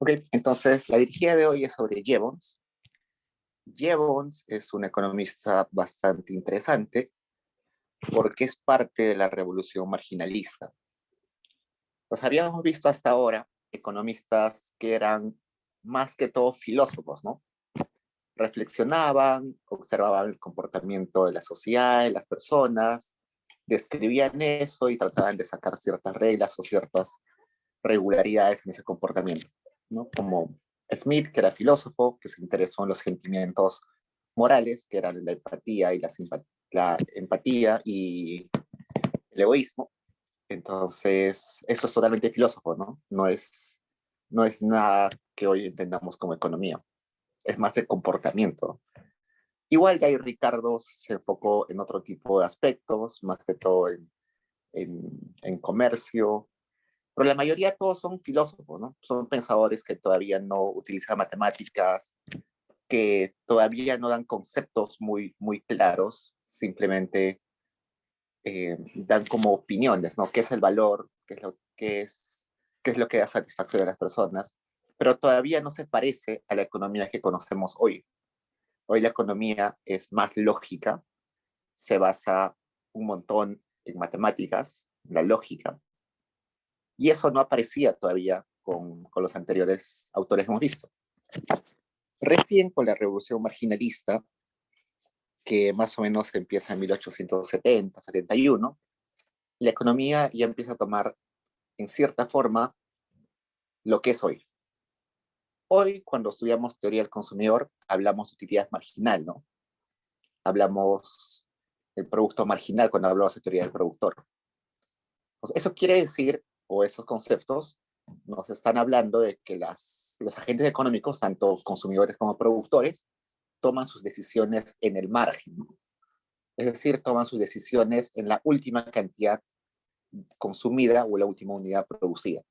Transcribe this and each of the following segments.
Ok, entonces la dirigida de hoy es sobre Jevons. Jevons es un economista bastante interesante porque es parte de la revolución marginalista. Los habíamos visto hasta ahora economistas que eran más que todo filósofos, ¿no? Reflexionaban, observaban el comportamiento de la sociedad, de las personas, describían eso y trataban de sacar ciertas reglas o ciertas regularidades en ese comportamiento, ¿no? Como Smith, que era filósofo, que se interesó en los sentimientos morales, que eran la empatía y la empatía y el egoísmo. Entonces, eso es totalmente filósofo, ¿no? No es nada que hoy entendamos como economía, es más de comportamiento. Igual de ahí Ricardo se enfocó en otro tipo de aspectos, más que todo en comercio, pero la mayoría todos son filósofos, ¿no? Son pensadores que todavía no utilizan matemáticas, que todavía no dan conceptos muy, muy claros, simplemente dan como opiniones, ¿no? ¿Qué es el valor? ¿Qué es lo que da satisfacción a las personas? Pero todavía no se parece a la economía que conocemos hoy. Hoy la economía es más lógica, se basa un montón en matemáticas, en la lógica, y eso no aparecía todavía con los anteriores autores que hemos visto. Recién con la revolución marginalista, que más o menos empieza en 1870, 71, la economía ya empieza a tomar, en cierta forma, lo que es hoy. Hoy, cuando estudiamos teoría del consumidor, hablamos de utilidad marginal, ¿no? Hablamos del producto marginal cuando hablamos de teoría del productor. Pues eso quiere decir, o esos conceptos, nos están hablando de que los agentes económicos, tanto consumidores como productores, toman sus decisiones en el margen, ¿no? Es decir, toman sus decisiones en la última cantidad consumida o la última unidad producida.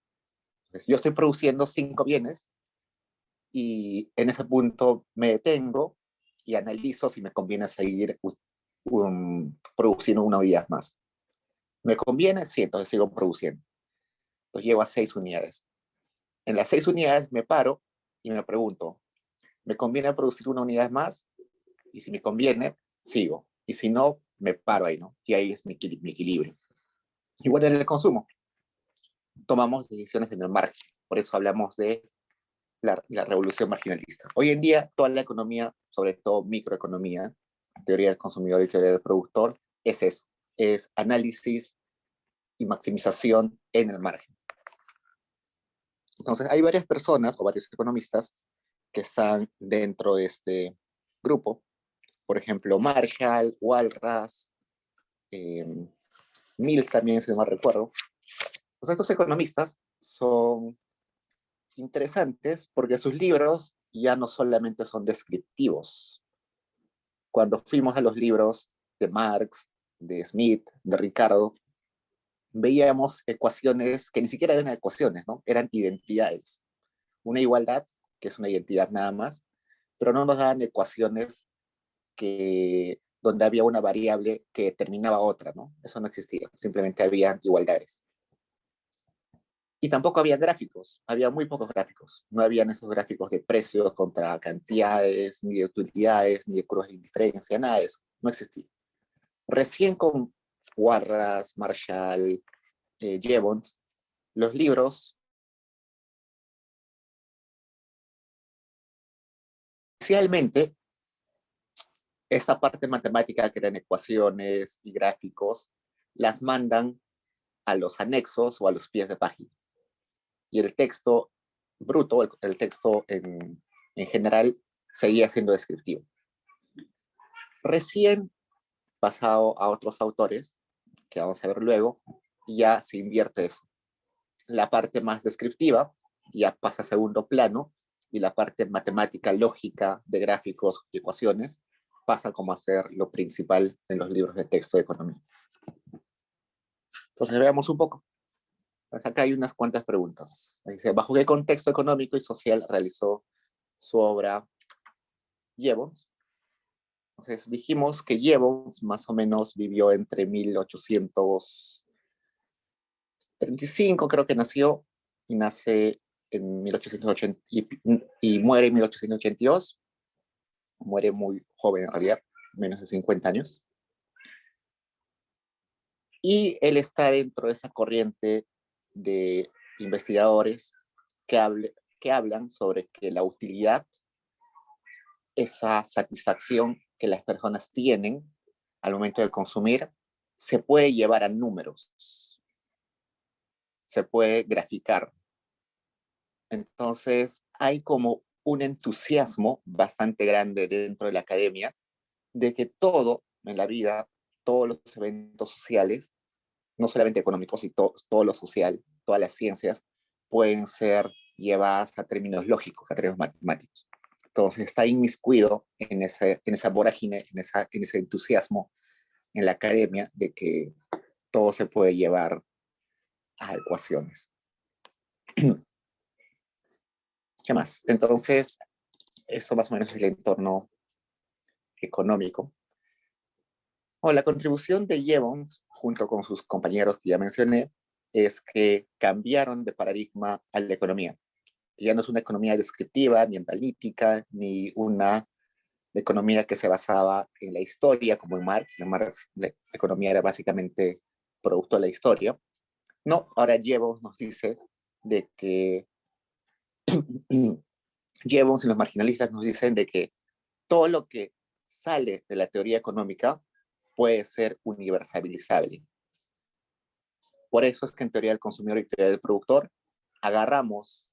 Entonces, yo estoy produciendo 5 bienes y en ese punto me detengo y analizo si me conviene seguir produciendo una unidad más. ¿Me conviene? Sí, entonces sigo produciendo. Entonces llego a 6 unidades. En las 6 unidades me paro y me pregunto, ¿me conviene producir una unidad más? Y si me conviene, sigo. Y si no, me paro ahí, ¿no? Y ahí es mi equilibrio. Igual en el consumo. Tomamos decisiones en el margen. Por eso hablamos de la revolución marginalista. Hoy en día, toda la economía, sobre todo microeconomía, teoría del consumidor y teoría del productor, es eso. Es análisis y maximización en el margen. Entonces, hay varias personas o varios economistas que están dentro de este grupo. Por ejemplo, Marshall, Walras, eh, Mills también, si no mal recuerdo. Pues estos economistas son interesantes porque sus libros ya no solamente son descriptivos. Cuando fuimos a los libros de Marx, de Smith, de Ricardo, veíamos ecuaciones que ni siquiera eran ecuaciones, ¿no? Eran identidades. Una igualdad, que es una identidad nada más, pero no nos daban ecuaciones donde había una variable que determinaba otra, ¿no? Eso no existía, simplemente había igualdades. Y tampoco había gráficos, había muy pocos gráficos. No habían esos gráficos de precios contra cantidades, ni de utilidades, ni de curvas de indiferencia, nada de eso. No existía. Recién con Walras, Marshall, Jevons, los libros, especialmente esa parte matemática que eran ecuaciones y gráficos, las mandan a los anexos o a los pies de página. Y el texto bruto, el texto en general, seguía siendo descriptivo. Recién pasado a otros autores, que vamos a ver luego, ya se invierte eso. La parte más descriptiva ya pasa a segundo plano y la parte matemática, lógica, de gráficos y ecuaciones pasa como a ser lo principal en los libros de texto de economía. Entonces veamos un poco. Pues acá hay unas cuantas preguntas. Dice, ¿bajo qué contexto económico y social realizó su obra Jevons? Entonces dijimos que Jevons más o menos vivió entre 1835, creo que nació, y nace en 1880 y muere en 1882. Muere muy joven en realidad, menos de 50 años. Y él está dentro de esa corriente de investigadores que hablan sobre que la utilidad, esa satisfacción que las personas tienen al momento de consumir, se puede llevar a números, se puede graficar. Entonces, hay como un entusiasmo bastante grande dentro de la academia de que todo en la vida, todos los eventos sociales, no solamente económicos, y todo lo social, todas las ciencias, pueden ser llevadas a términos lógicos, a términos matemáticos. Entonces está inmiscuido en esa vorágine, en ese entusiasmo en la academia de que todo se puede llevar a ecuaciones. ¿Qué más? Entonces, eso más o menos es el entorno económico. La contribución de Jevons, junto con sus compañeros que ya mencioné, es que cambiaron de paradigma a la economía. Ya no es una economía descriptiva, ni analítica, ni una economía que se basaba en la historia, como en Marx. En Marx la economía era básicamente producto de la historia. No, ahora Jevons nos dice de que Jevons y los marginalistas nos dicen de que todo lo que sale de la teoría económica puede ser universalizable. Por eso es que en teoría del consumidor y teoría del productor agarramos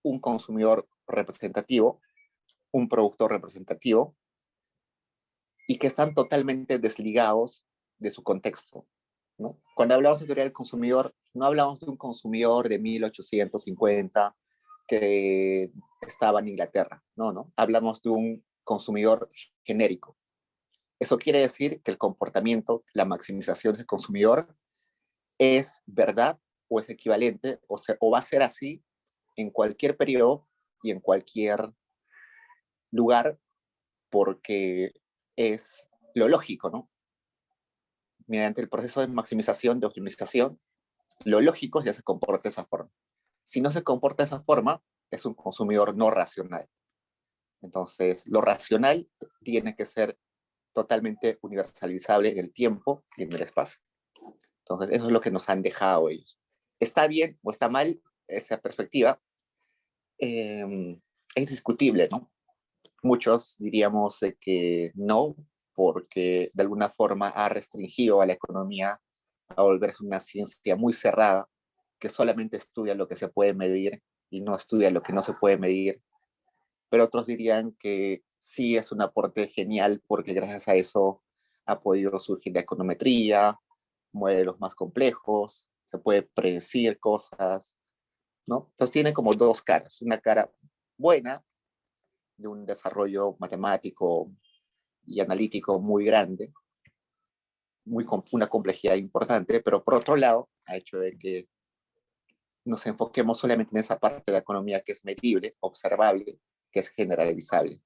un consumidor representativo, un productor representativo, y que están totalmente desligados de su contexto, ¿no? Cuando hablamos de teoría del consumidor, no hablamos de un consumidor de 1850 que estaba en Inglaterra, no. Hablamos de un consumidor genérico. Eso quiere decir que el comportamiento, la maximización del consumidor es verdad o es equivalente o va a ser así en cualquier periodo y en cualquier lugar, porque es lo lógico, ¿no? Mediante el proceso de maximización, de optimización, lo lógico ya se comporta de esa forma. Si no se comporta de esa forma, es un consumidor no racional. Entonces, lo racional tiene que ser totalmente universalizable en el tiempo y en el espacio. Entonces, eso es lo que nos han dejado ellos. ¿Está bien o está mal esa perspectiva? Es discutible, ¿no? Muchos diríamos que no, porque de alguna forma ha restringido a la economía a volverse una ciencia muy cerrada, que solamente estudia lo que se puede medir y no estudia lo que no se puede medir. Pero otros dirían que sí es un aporte genial porque gracias a eso ha podido surgir la econometría, modelos más complejos, se puede predecir cosas, ¿no? Entonces tiene como dos caras, una cara buena de un desarrollo matemático y analítico muy grande, una complejidad importante, pero por otro lado ha hecho de que nos enfoquemos solamente en esa parte de la economía que es medible, observable, que es generalizable.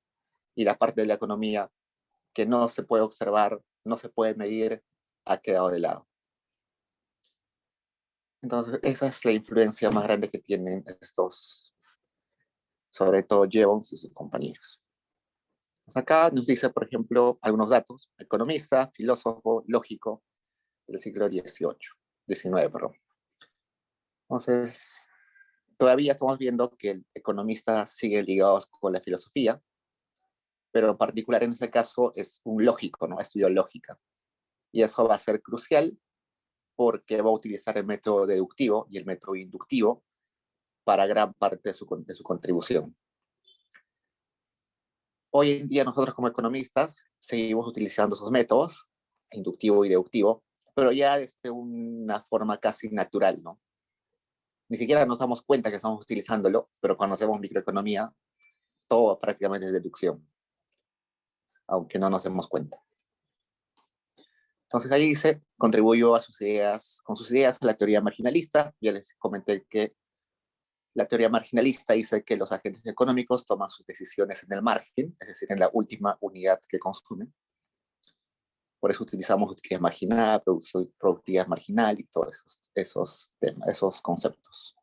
Y la parte de la economía que no se puede observar, no se puede medir, ha quedado de lado. Entonces, esa es la influencia más grande que tienen estos, sobre todo Jevons y sus compañeros. Pues acá nos dice, por ejemplo, algunos datos. Economista, filósofo, lógico del siglo XIX, perdón. Entonces, todavía estamos viendo que el economista sigue ligado con la filosofía, pero en particular en este caso es un lógico, ¿no? Estudió lógica. Y eso va a ser crucial porque va a utilizar el método deductivo y el método inductivo para gran parte de su contribución. Hoy en día nosotros como economistas seguimos utilizando esos métodos, inductivo y deductivo, pero ya desde una forma casi natural, ¿no? Ni siquiera nos damos cuenta que estamos utilizándolo, pero cuando hacemos microeconomía, todo prácticamente es deducción, aunque no nos demos cuenta. Entonces ahí dice, contribuyó con sus ideas a la teoría marginalista. Ya les comenté que la teoría marginalista dice que los agentes económicos toman sus decisiones en el margen, es decir, en la última unidad que consumen. Por eso utilizamos utilidad marginal, productividad marginal y todos esos temas, esos conceptos.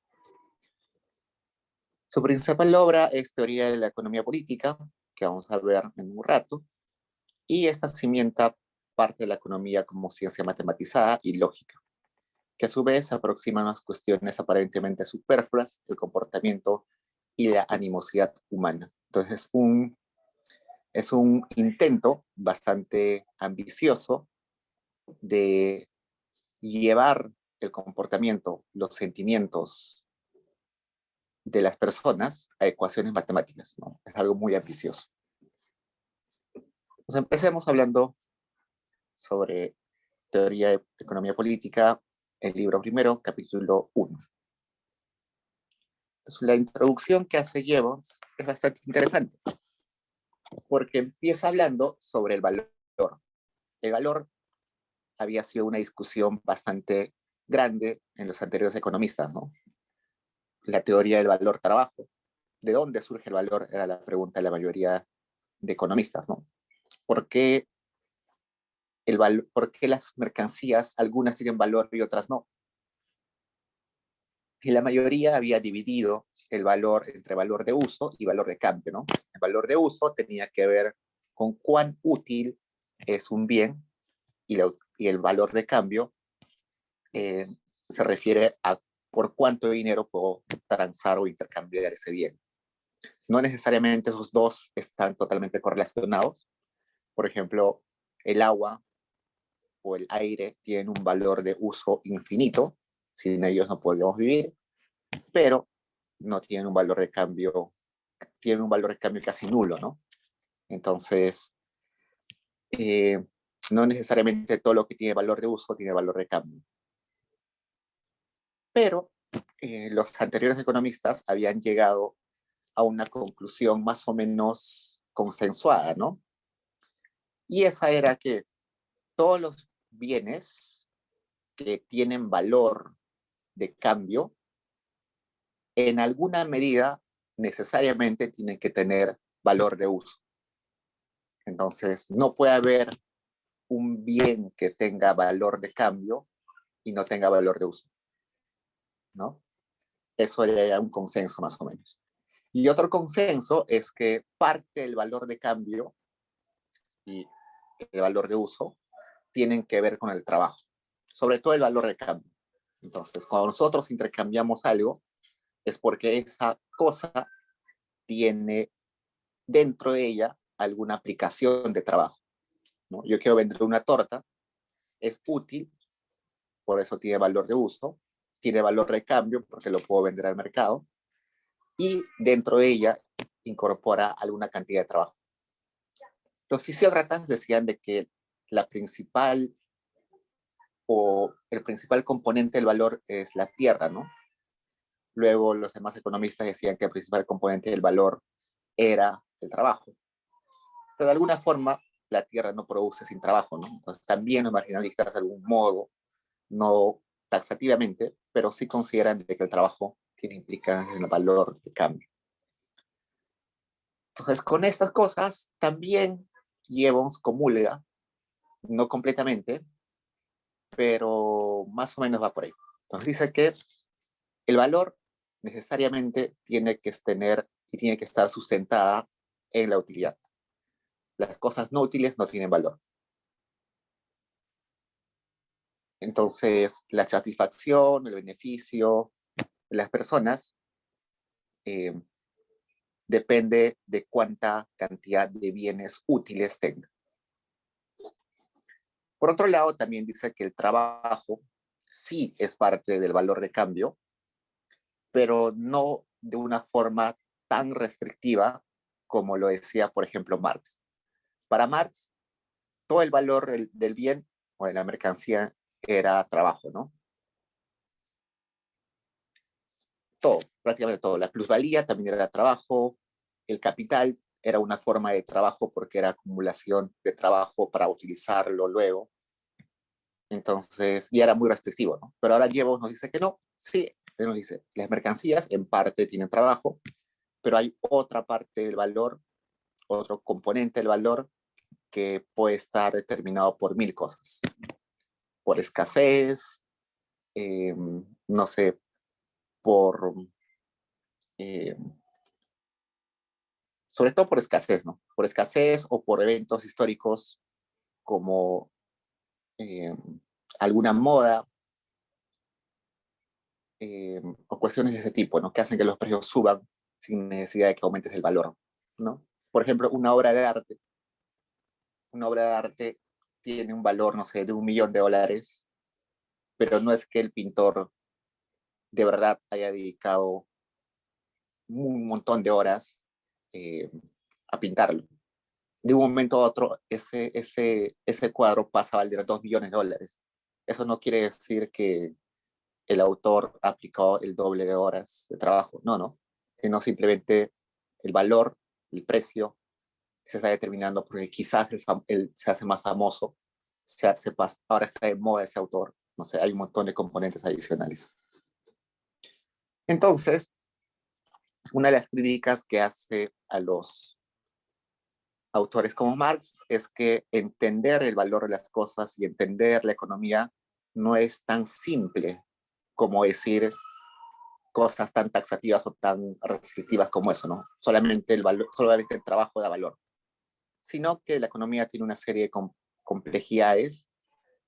Su principal obra es Teoría de la Economía Política, que vamos a ver en un rato, y esta cimienta parte de la economía como ciencia matematizada y lógica, que a su vez aproxima unas cuestiones aparentemente superfluas, el comportamiento y la animosidad humana. Entonces es un intento bastante ambicioso de llevar el comportamiento, los sentimientos de las personas a ecuaciones matemáticas, ¿no? Es algo muy ambicioso. Entonces empecemos hablando sobre teoría de economía política, el libro primero, capítulo 1. La introducción que hace Gibbons es bastante interesante, porque empieza hablando sobre el valor. El valor había sido una discusión bastante grande en los anteriores economistas, ¿no? La teoría del valor trabajo. ¿De dónde surge el valor? Era la pregunta de la mayoría de economistas, ¿no? ¿Por qué, ¿Por qué las mercancías, algunas tienen valor y otras no? Y la mayoría había dividido el valor entre valor de uso y valor de cambio, ¿no? El valor de uso tenía que ver con cuán útil es un bien y el valor de cambio se refiere a por cuánto dinero puedo transar o intercambiar ese bien. No necesariamente esos dos están totalmente correlacionados. Por ejemplo, el agua o el aire tienen un valor de uso infinito, sin ellos no podríamos vivir, pero no tienen un valor de cambio, tienen un valor de cambio casi nulo, ¿no? Entonces, no necesariamente todo lo que tiene valor de uso tiene valor de cambio. Pero los anteriores economistas habían llegado a una conclusión más o menos consensuada, ¿no? Y esa era que todos los bienes que tienen valor de cambio, en alguna medida necesariamente tienen que tener valor de uso. Entonces, no puede haber un bien que tenga valor de cambio y no tenga valor de uso, ¿no? Eso era un consenso más o menos. Y otro consenso es que parte del valor de cambio y el valor de uso tienen que ver con el trabajo, sobre todo el valor de cambio. Entonces, cuando nosotros intercambiamos algo, es porque esa cosa tiene dentro de ella alguna aplicación de trabajo, ¿no? Yo quiero vender una torta, es útil, por eso tiene valor de uso, tiene valor de cambio porque lo puedo vender al mercado, y dentro de ella incorpora alguna cantidad de trabajo. Los fisiócratas decían de que la principal o el principal componente del valor es la tierra, ¿no? Luego los demás economistas decían que el principal componente del valor era el trabajo. Pero de alguna forma la tierra no produce sin trabajo, ¿no? Entonces también los marginalistas de algún modo, no taxativamente, pero sí consideran de que el trabajo tiene implicancias en el valor de cambio. Entonces con estas cosas también Gibbons comulga, no completamente, pero más o menos va por ahí. Entonces dice que el valor necesariamente tiene que tener y tiene que estar sustentada en la utilidad. Las cosas no útiles no tienen valor. Entonces, la satisfacción, el beneficio de las personas eh, depende de cuánta cantidad de bienes útiles tenga. Por otro lado, también dice que el trabajo sí es parte del valor de cambio, pero no de una forma tan restrictiva como lo decía, por ejemplo, Marx. Para Marx, todo el valor del bien o de la mercancía era trabajo, ¿no? Todo, prácticamente todo. La plusvalía también era trabajo, el capital era una forma de trabajo porque era acumulación de trabajo para utilizarlo luego. Entonces, y era muy restrictivo, ¿no? Pero ahora Gibbons nos dice que no, sí, él nos dice, las mercancías en parte tienen trabajo, pero hay otra parte del valor, otro componente del valor que puede estar determinado por mil cosas, por escasez, no sé, por sobre todo por escasez, ¿no? Por escasez o por eventos históricos como eh, alguna moda o cuestiones de ese tipo, ¿no? Que hacen que los precios suban sin necesidad de que aumentes el valor, ¿no? Por ejemplo, una obra de arte tiene un valor, no sé, de $1.000.000, pero no es que el pintor de verdad haya dedicado un montón de horas eh, a pintarlo. De un momento a otro, ese cuadro pasa a valer $2.000.000. Eso no quiere decir que el autor aplicó el doble de horas de trabajo. No, no. Sino simplemente el valor, el precio, se está determinando porque quizás se hace más famoso, ahora está de moda ese autor. No sé, hay un montón de componentes adicionales. Entonces, una de las críticas que hace a los autores como Marx es que entender el valor de las cosas y entender la economía no es tan simple como decir cosas tan taxativas o tan restrictivas como eso, ¿no? Solamente el trabajo da valor, sino que la economía tiene una serie de complejidades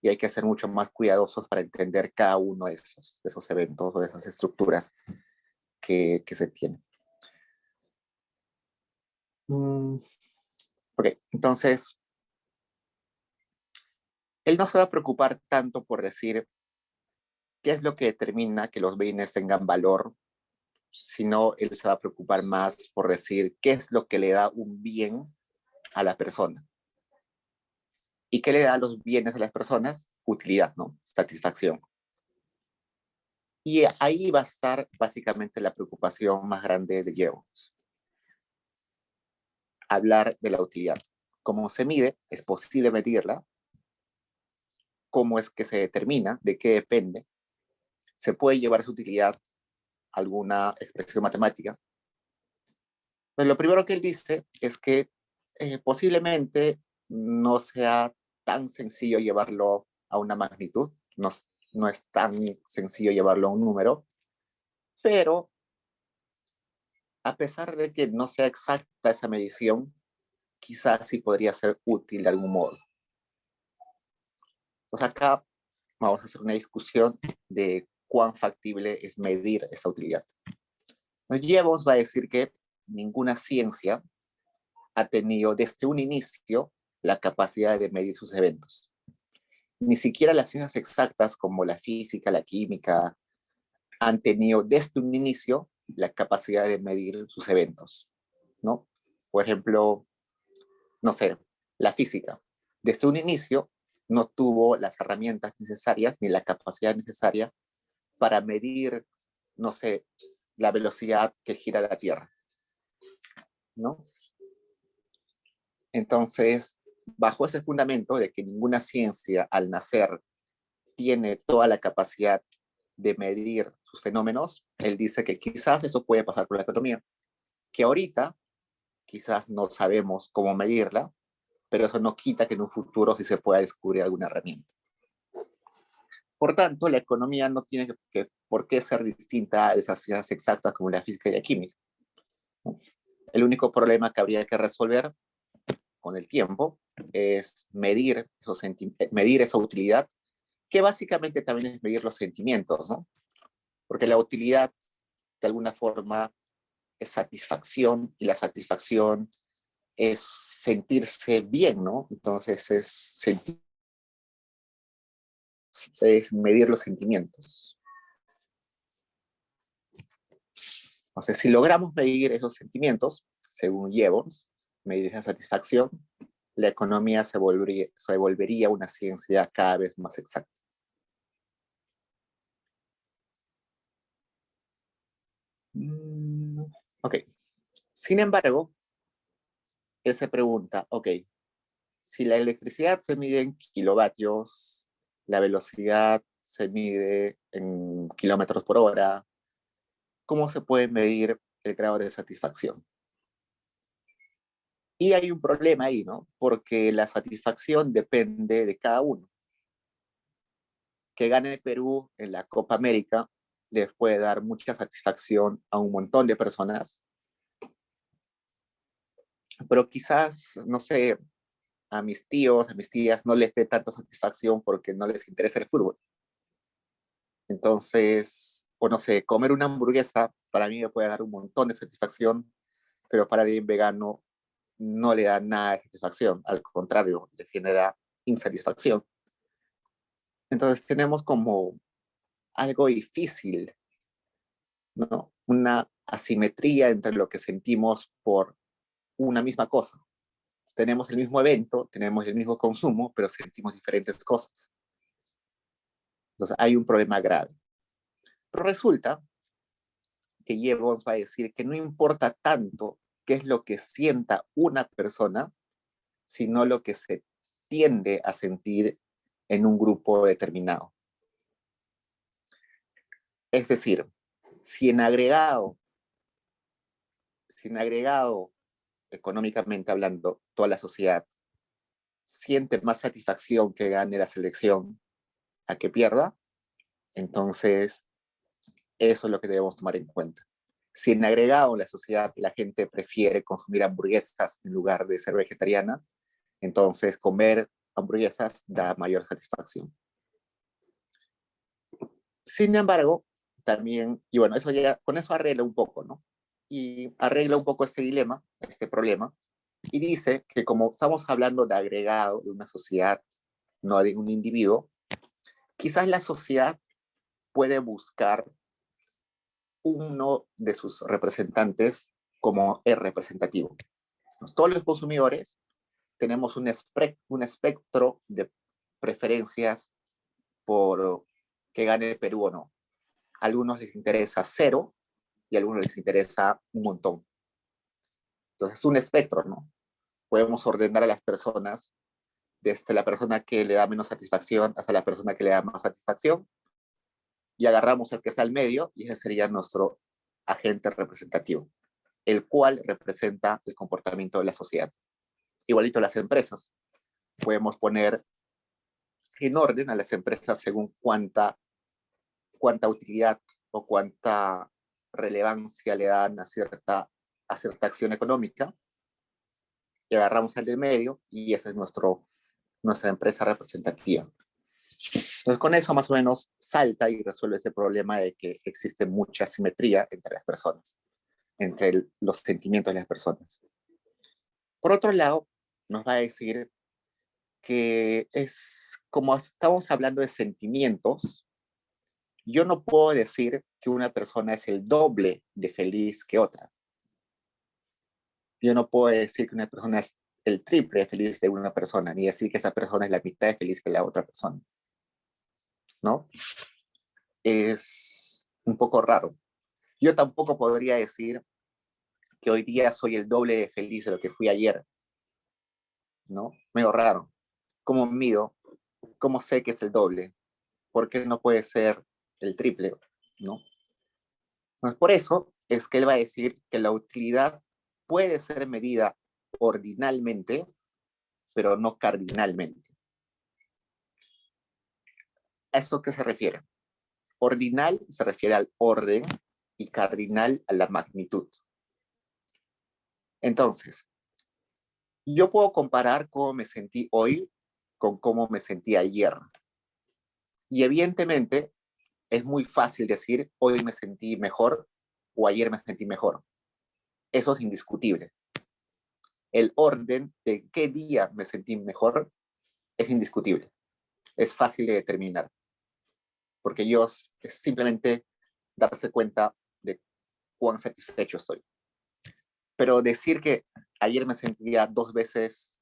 y hay que ser mucho más cuidadosos para entender cada uno de esos eventos o de esas estructuras que se tienen. Ok, entonces, él no se va a preocupar tanto por decir qué es lo que determina que los bienes tengan valor, sino él se va a preocupar más por decir qué es lo que le da un bien a la persona. ¿Y qué le da a los bienes a las personas? Utilidad, ¿no? Satisfacción. Y ahí va a estar básicamente la preocupación más grande de Jevons. Hablar de la utilidad. ¿Cómo se mide? ¿Es posible medirla? ¿Cómo es que se determina? ¿De qué depende? ¿Se puede llevar su utilidad a alguna expresión matemática? Pues lo primero que él dice es que posiblemente no sea tan sencillo llevarlo a una magnitud, no es tan sencillo llevarlo a un número, pero a pesar de que no sea exacta esa medición, quizás sí podría ser útil de algún modo. Entonces acá vamos a hacer una discusión de cuán factible es medir esa utilidad. Jevons va a decir que ninguna ciencia ha tenido desde un inicio la capacidad de medir sus eventos. Ni siquiera las ciencias exactas como la física, la química, han tenido desde un inicio la capacidad de medir sus eventos, ¿no? Por ejemplo, no sé, la física. Desde un inicio no tuvo las herramientas necesarias ni la capacidad necesaria para medir, no sé, la velocidad que gira la Tierra, ¿no? Entonces, bajo ese fundamento de que ninguna ciencia al nacer tiene toda la capacidad de medir sus fenómenos, él dice que quizás eso puede pasar por la economía, que ahorita quizás no sabemos cómo medirla, pero eso no quita que en un futuro sí se pueda descubrir alguna herramienta. Por tanto, la economía no tiene por qué ser distinta de esas ciencias exactas como la física y la química. El único problema que habría que resolver con el tiempo es medir esa utilidad, que básicamente también es medir los sentimientos, ¿no? Porque la utilidad, de alguna forma, es satisfacción y la satisfacción es sentirse bien, ¿no? Entonces es medir los sentimientos. Entonces, si logramos medir esos sentimientos, según Jevons, medir esa satisfacción, la economía se volvería una ciencia cada vez más exacta. Ok. Sin embargo, él se pregunta, ok, si la electricidad se mide en kilovatios, la velocidad se mide en kilómetros por hora, ¿cómo se puede medir el grado de satisfacción? Y hay un problema ahí, ¿no? Porque la satisfacción depende de cada uno. Que gane Perú en la Copa América les puede dar mucha satisfacción a un montón de personas, pero quizás, no sé, a mis tíos, a mis tías no les dé tanta satisfacción porque no les interesa el fútbol. Entonces, o no sé, comer una hamburguesa para mí me puede dar un montón de satisfacción, pero para alguien vegano no le da nada de satisfacción, al contrario, le genera insatisfacción. Entonces tenemos como algo difícil, ¿no? Una asimetría entre lo que sentimos por una misma cosa. Tenemos el mismo evento, tenemos el mismo consumo, pero sentimos diferentes cosas. Entonces hay un problema grave. Pero resulta que Jevons va a decir que no importa tanto qué es lo que sienta una persona, sino lo que se tiende a sentir en un grupo determinado. Es decir, si en agregado, si en agregado económicamente hablando, toda la sociedad siente más satisfacción que gane la selección a que pierda, entonces eso es lo que debemos tomar en cuenta. Si en agregado en la sociedad la gente prefiere consumir hamburguesas en lugar de ser vegetariana, entonces comer hamburguesas da mayor satisfacción. Sin embargo, también, y bueno, eso ya, con eso arregla un poco, ¿no? Y arregla un poco este dilema, este problema, y dice que como estamos hablando de agregado de una sociedad, no de un individuo, quizás la sociedad puede buscar uno de sus representantes como el representativo. Todos los consumidores tenemos un espectro de preferencias por que gane Perú o no. A algunos les interesa cero y a algunos les interesa un montón. Entonces es un espectro, ¿no? Podemos ordenar a las personas desde la persona que le da menos satisfacción hasta la persona que le da más satisfacción y agarramos al que está al medio y ese sería nuestro agente representativo, el cual representa el comportamiento de la sociedad. Igualito las empresas. Podemos poner en orden a las empresas según cuánta utilidad o cuánta relevancia le dan a cierta acción económica y agarramos al del medio y esa es nuestra empresa representativa. Entonces con eso más o menos salta y resuelve ese problema de que existe mucha asimetría entre las personas, entre los sentimientos de las personas. Por otro lado, nos va a decir que es como estamos hablando de sentimientos, yo no puedo decir que una persona es el doble de feliz que otra. Yo no puedo decir que una persona es el triple de feliz de una persona, ni decir que esa persona es la mitad de feliz que la otra persona, ¿no? Es un poco raro. Yo tampoco podría decir que hoy día soy el doble de feliz de lo que fui ayer, ¿no? Medio raro. ¿Cómo mido? ¿Cómo sé que es el doble? ¿Por qué no puede ser el triple, ¿no? Entonces, por eso es que él va a decir que la utilidad puede ser medida ordinalmente, pero no cardinalmente. ¿A esto qué se refiere? Ordinal se refiere al orden y cardinal a la magnitud. Entonces, yo puedo comparar cómo me sentí hoy con cómo me sentí ayer. Y evidentemente es muy fácil decir hoy me sentí mejor o ayer me sentí mejor. Eso es indiscutible. El orden de qué día me sentí mejor es indiscutible. Es fácil de determinar. Porque yo es simplemente darse cuenta de cuán satisfecho estoy. Pero decir que ayer me sentía 2 veces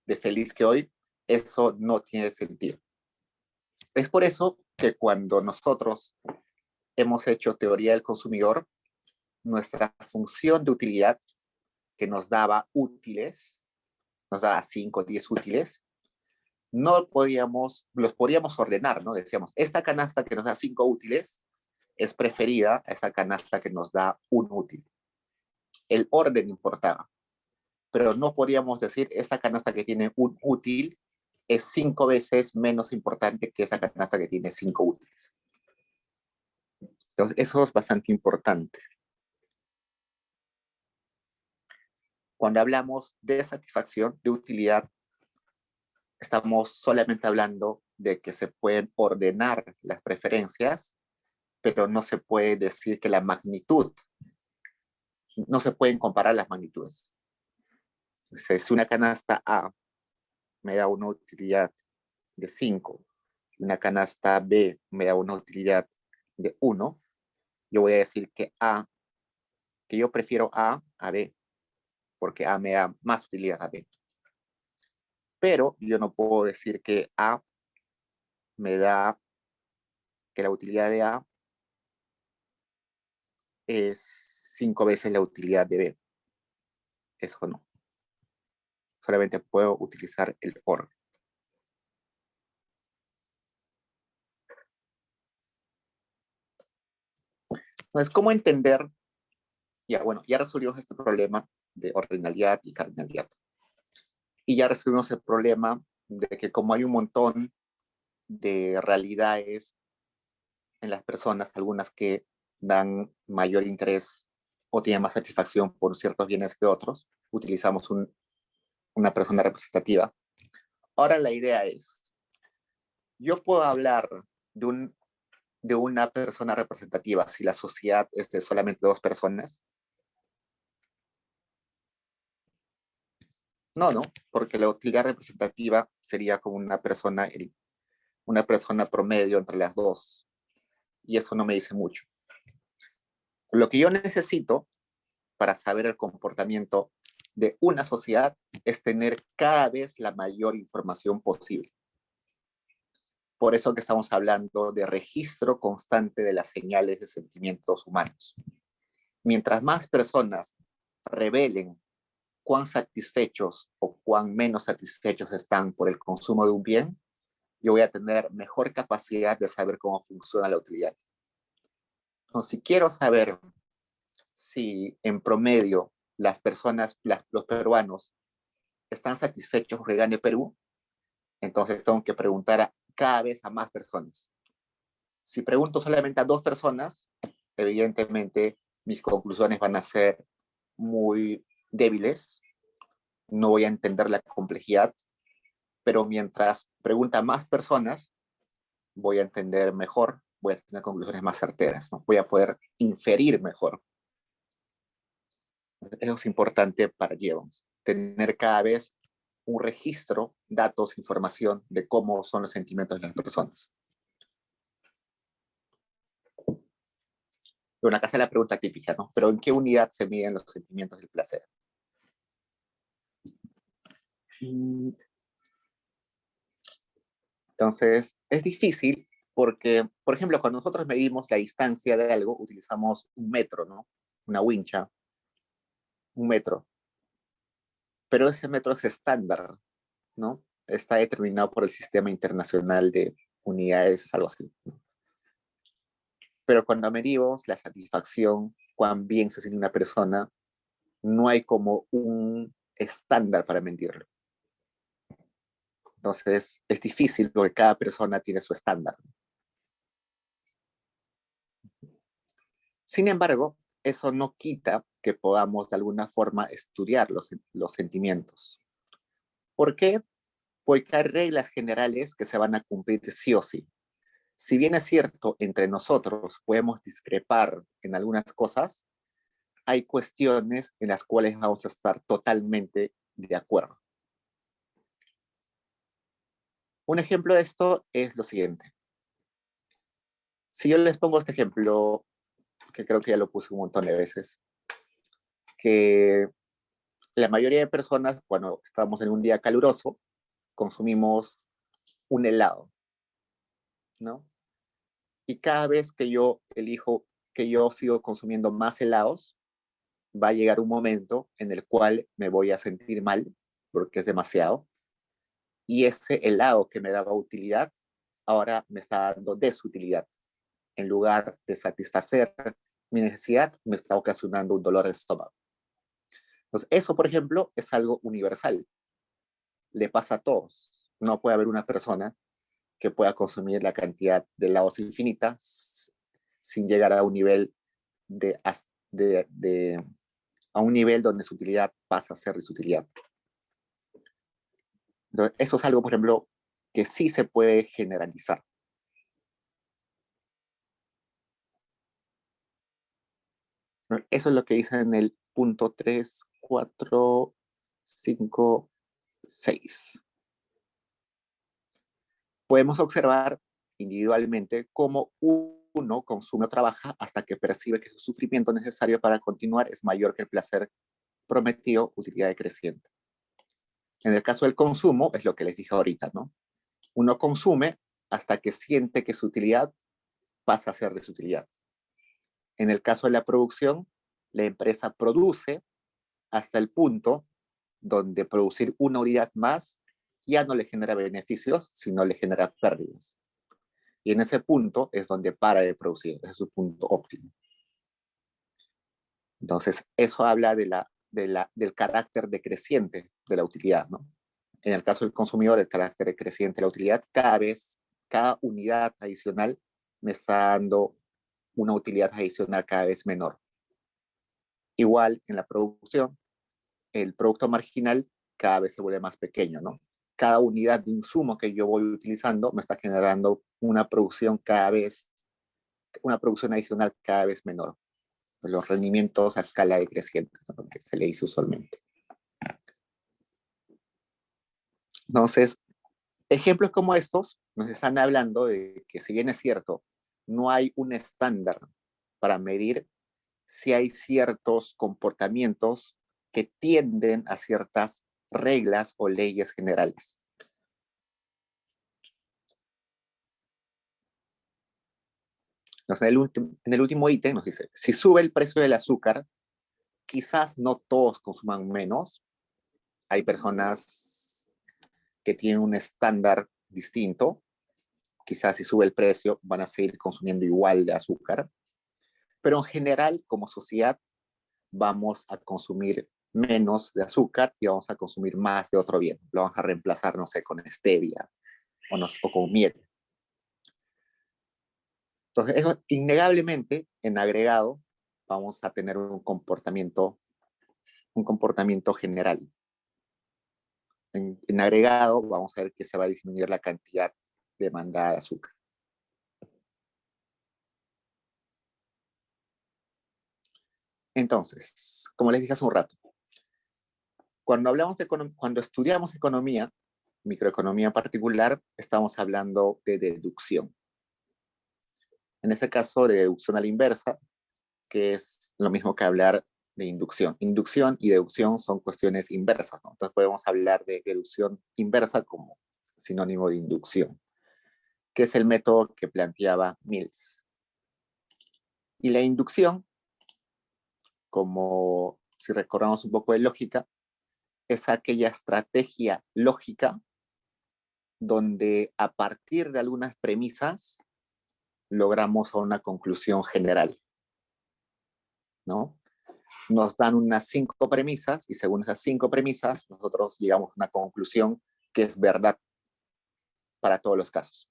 de feliz que hoy, eso no tiene sentido. Es por eso que cuando nosotros hemos hecho teoría del consumidor, nuestra función de utilidad que nos daba útiles, nos daba 5 o 10 útiles, no podíamos, los podíamos ordenar, ¿no? Decíamos, esta canasta que nos da 5 útiles es preferida a esa canasta que nos da un útil. El orden importaba, pero no podíamos decir, esta canasta que tiene un útil es 5 veces menos importante que esa canasta que tiene 5 útiles. Entonces, eso es bastante importante. Cuando hablamos de satisfacción, de utilidad, estamos solamente hablando de que se pueden ordenar las preferencias, pero no se puede decir que la magnitud, no se pueden comparar las magnitudes. Si una canasta A me da una utilidad de 5, una canasta B me da una utilidad de 1, yo voy a decir que yo prefiero a B, porque A me da más utilidad a B. Pero yo no puedo decir que A me da, que la utilidad de A es 5 veces la utilidad de B. Eso no. Solamente puedo utilizar el OR. Entonces, ¿cómo entender? Ya, bueno, ya resolvimos este problema de ordinalidad y cardinalidad. Y ya resolvimos el problema de que como hay un montón de realidades en las personas, algunas que dan mayor interés o tienen más satisfacción por ciertos bienes que otros, utilizamos una persona representativa. Ahora la idea es, yo puedo hablar de una persona representativa si la sociedad es de solamente 2 personas. No, porque la utilidad representativa sería como una persona promedio entre las dos, y eso no me dice mucho. Lo que yo necesito para saber el comportamiento de una sociedad es tener cada vez la mayor información posible. Por eso que estamos hablando de registro constante de las señales de sentimientos humanos. Mientras más personas revelen cuán satisfechos o cuán menos satisfechos están por el consumo de un bien, yo voy a tener mejor capacidad de saber cómo funciona la utilidad. Entonces, si quiero saber si en promedio las personas, los peruanos, están satisfechos con el gane Perú, entonces tengo que preguntar cada vez a más personas. Si pregunto solamente a 2 personas, evidentemente mis conclusiones van a ser muy débiles, no voy a entender la complejidad, pero mientras pregunta a más personas, voy a entender mejor, voy a tener conclusiones más certeras, ¿no? Voy a poder inferir mejor. Eso es importante para Jevons, tener cada vez un registro, datos, información de cómo son los sentimientos de las personas. Bueno, acá está la pregunta típica, ¿no? Pero ¿en qué unidad se miden los sentimientos del placer? Entonces, es difícil porque, por ejemplo, cuando nosotros medimos la distancia de algo, utilizamos un metro, ¿no? Una wincha, un metro. Pero ese metro es estándar, ¿no? Está determinado por el Sistema Internacional de Unidades, algo así. Pero cuando medimos la satisfacción, cuán bien se siente una persona, no hay como un estándar para medirlo. Entonces, es difícil porque cada persona tiene su estándar. Sin embargo, eso no quita que podamos de alguna forma estudiar los sentimientos. ¿Por qué? Porque hay reglas generales que se van a cumplir sí o sí. Si bien es cierto, entre nosotros podemos discrepar en algunas cosas, hay cuestiones en las cuales vamos a estar totalmente de acuerdo. Un ejemplo de esto es lo siguiente. Si yo les pongo este ejemplo, que creo que ya lo puse un montón de veces, que la mayoría de personas, cuando estamos en un día caluroso, consumimos un helado, ¿no? Y cada vez que yo elijo que yo sigo consumiendo más helados, va a llegar un momento en el cual me voy a sentir mal porque es demasiado. Y ese helado que me daba utilidad, ahora me está dando desutilidad. En lugar de satisfacer mi necesidad, me está ocasionando un dolor de estómago. Entonces, eso, por ejemplo, es algo universal. Le pasa a todos. No puede haber una persona que pueda consumir la cantidad de helados infinitas sin llegar a un nivel de a un nivel donde su utilidad pasa a ser disutilidad. Entonces, eso es algo, por ejemplo, que sí se puede generalizar. Eso es lo que dice en el punto 3, 4, 5, 6. Podemos observar individualmente cómo uno consume o trabaja hasta que percibe que su sufrimiento necesario para continuar es mayor que el placer prometido, utilidad decreciente. En el caso del consumo, es lo que les dije ahorita, ¿no? Uno consume hasta que siente que su utilidad pasa a ser desutilidad. En el caso de la producción, la empresa produce hasta el punto donde producir una unidad más ya no le genera beneficios, sino le genera pérdidas. Y en ese punto es donde para de producir, ese es su punto óptimo. Entonces, eso habla del carácter decreciente de la utilidad, ¿no? En el caso del consumidor, el carácter decreciente de la utilidad, cada unidad adicional me está dando una utilidad adicional cada vez menor. Igual en la producción, el producto marginal cada vez se vuelve más pequeño, ¿no? Cada unidad de insumo que yo voy utilizando me está generando una producción adicional cada vez menor. Los rendimientos a escala decreciente, ¿no? Que se le dice usualmente. Entonces, ejemplos como estos nos están hablando de que si bien es cierto, no hay un estándar para medir si hay ciertos comportamientos que tienden a ciertas reglas o leyes generales. Entonces, en el último ítem nos dice, si sube el precio del azúcar, quizás no todos consuman menos. Hay personas que tienen un estándar distinto. Quizás si sube el precio van a seguir consumiendo igual de azúcar. Pero en general, como sociedad, vamos a consumir menos de azúcar y vamos a consumir más de otro bien. Lo vamos a reemplazar, no sé, con stevia o con miel. Entonces, eso innegablemente, en agregado, vamos a tener un comportamiento general. En agregado, vamos a ver que se va a disminuir la cantidad demandada de azúcar. Entonces, como les dije hace un rato, cuando estudiamos economía, microeconomía en particular, estamos hablando de deducción. En ese caso, de deducción a la inversa, que es lo mismo que hablar de inducción. Inducción y deducción son cuestiones inversas, ¿no? Entonces podemos hablar de deducción inversa como sinónimo de inducción, que es el método que planteaba Mills. Y la inducción, como si recordamos un poco de lógica, es aquella estrategia lógica donde a partir de algunas premisas logramos a una conclusión general, ¿no? Nos dan unas 5 premisas y según esas 5 premisas nosotros llegamos a una conclusión que es verdad para todos los casos.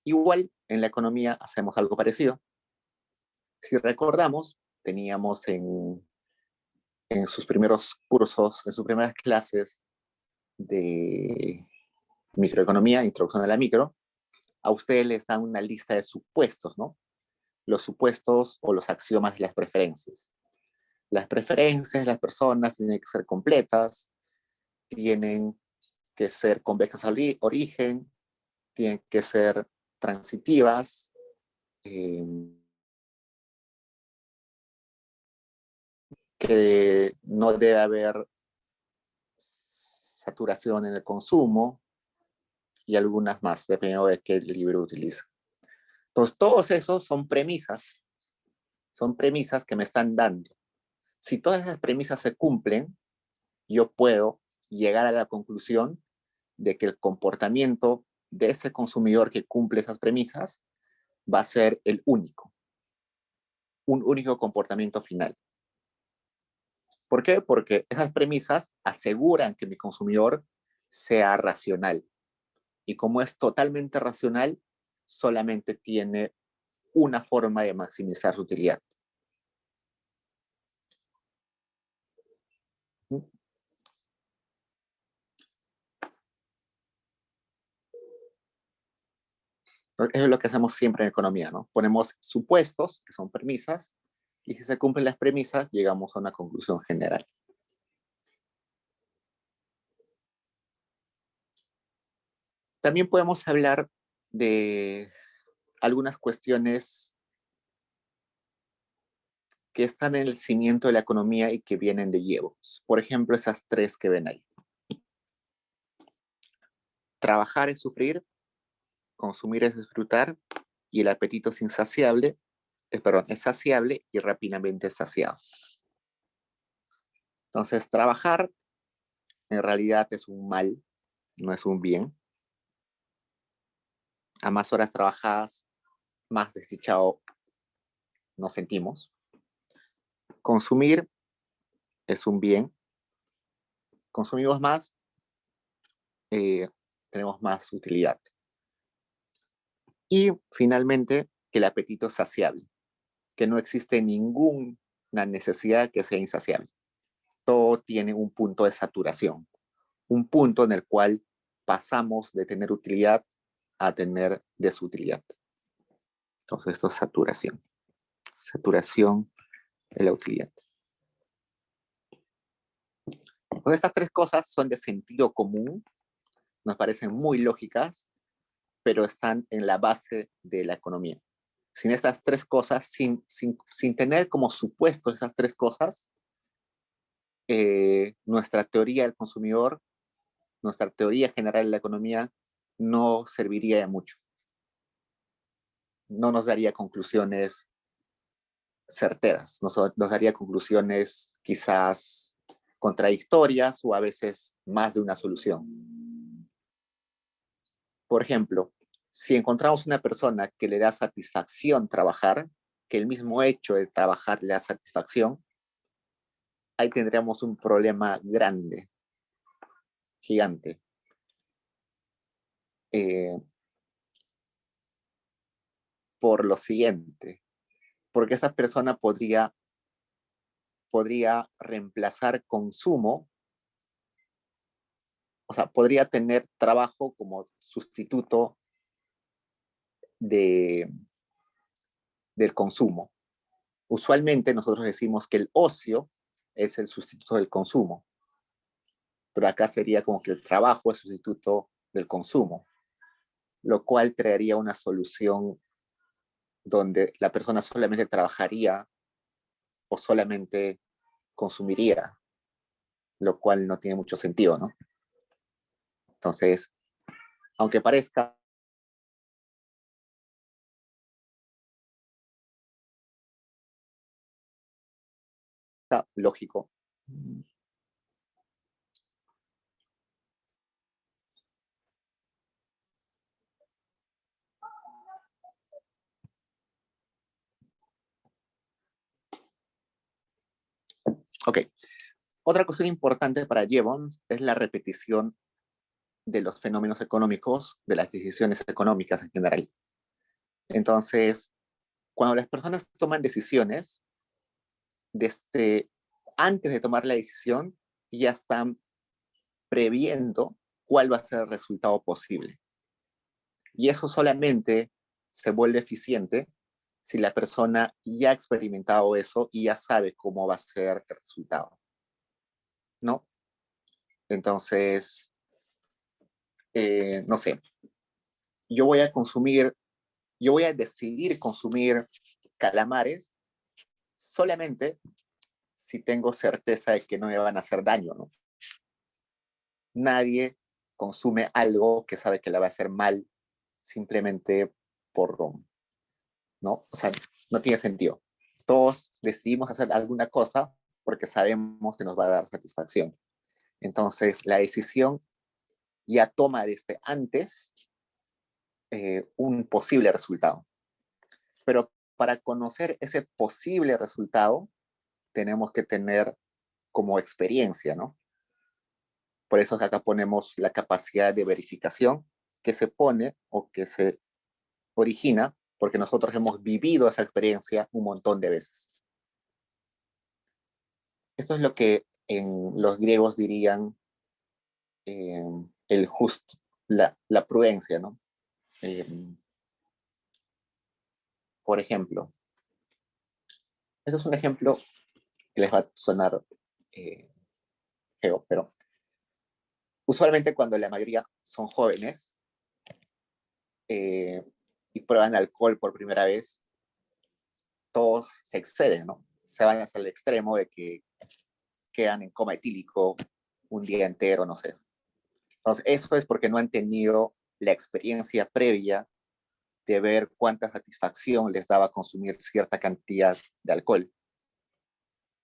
Igual en la economía hacemos algo parecido. Si recordamos, teníamos en sus primeros cursos, en sus primeras clases de microeconomía, introducción a la micro, a ustedes les dan una lista de supuestos, ¿no? Los supuestos o los axiomas de las preferencias. Las preferencias de las personas tienen que ser completas, tienen que ser convexas al origen, tienen que ser transitivas, que no debe haber saturación en el consumo y algunas más, dependiendo de qué libro utiliza. Entonces, todos esos son premisas que me están dando. Si todas esas premisas se cumplen, yo puedo llegar a la conclusión de que el comportamiento de ese consumidor que cumple esas premisas va a ser el único, un único comportamiento final. ¿Por qué? Porque esas premisas aseguran que mi consumidor sea racional. Y como es totalmente racional, solamente tiene una forma de maximizar su utilidad. Eso es lo que hacemos siempre en economía, ¿no? Ponemos supuestos, que son premisas, y si se cumplen las premisas, llegamos a una conclusión general. También podemos hablar de algunas cuestiones que están en el cimiento de la economía y que vienen de Jevons. Por ejemplo, esas tres que ven ahí. Trabajar es sufrir, consumir es disfrutar, y el apetito es insaciable, es saciable y rápidamente es saciado. Entonces, trabajar en realidad es un mal, no es un bien. A más horas trabajadas, más desdichado nos sentimos. Consumir es un bien. Consumimos más, tenemos más utilidad. Y finalmente, que el apetito es saciable, que no existe ninguna necesidad que sea insaciable. Todo tiene un punto de saturación, un punto en el cual pasamos de tener utilidad a tener desutilidad. Entonces esto es saturación. Saturación de la utilidad. Pues estas tres cosas son de sentido común, nos parecen muy lógicas, pero están en la base de la economía. Sin esas tres cosas, sin tener como supuesto esas tres cosas, nuestra teoría del consumidor, nuestra teoría general de la economía no serviría de mucho. No nos daría conclusiones certeras, nos daría conclusiones quizás contradictorias o a veces más de una solución. Por ejemplo, si encontramos una persona que le da satisfacción trabajar, que el mismo hecho de trabajar le da satisfacción, ahí tendríamos un problema grande, gigante. Por lo siguiente, porque esa persona podría reemplazar consumo, o sea, podría tener trabajo como sustituto de, del consumo. Usualmente nosotros decimos que el ocio es el sustituto del consumo, pero acá sería como que el trabajo es sustituto del consumo, lo cual traería una solución donde la persona solamente trabajaría o solamente consumiría, lo cual no tiene mucho sentido, ¿no? Entonces, aunque parezca lógico, ok. Otra cuestión importante para Jevons es la repetición de los fenómenos económicos, de las decisiones económicas en general. Entonces, cuando las personas toman decisiones, desde antes de tomar la decisión, ya están previendo cuál va a ser el resultado posible. Y eso solamente se vuelve eficiente si la persona ya ha experimentado eso y ya sabe cómo va a ser el resultado, ¿no? Entonces, no sé, yo voy a consumir, yo voy a decidir consumir calamares solamente si tengo certeza de que no me van a hacer daño, ¿no? Nadie consume algo que sabe que le va a hacer mal simplemente por, ¿no? O sea, no tiene sentido. Todos decidimos hacer alguna cosa porque sabemos que nos va a dar satisfacción. Entonces, la decisión ya toma desde antes un posible resultado. Pero para conocer ese posible resultado, tenemos que tener como experiencia, ¿no? Por eso acá ponemos la capacidad de verificación que se pone o que se origina porque nosotros hemos vivido esa experiencia un montón de veces. Esto es lo que los griegos dirían el justo, la prudencia, ¿no? Eh, por ejemplo, este es un ejemplo que les va a sonar eh, feo, pero usualmente cuando la mayoría son jóvenes eh, y prueban alcohol por primera vez, todos se exceden, ¿no? Se van hasta el extremo de que quedan en coma etílico un día entero, no sé. Entonces, eso es porque no han tenido la experiencia previa de ver cuánta satisfacción les daba consumir cierta cantidad de alcohol.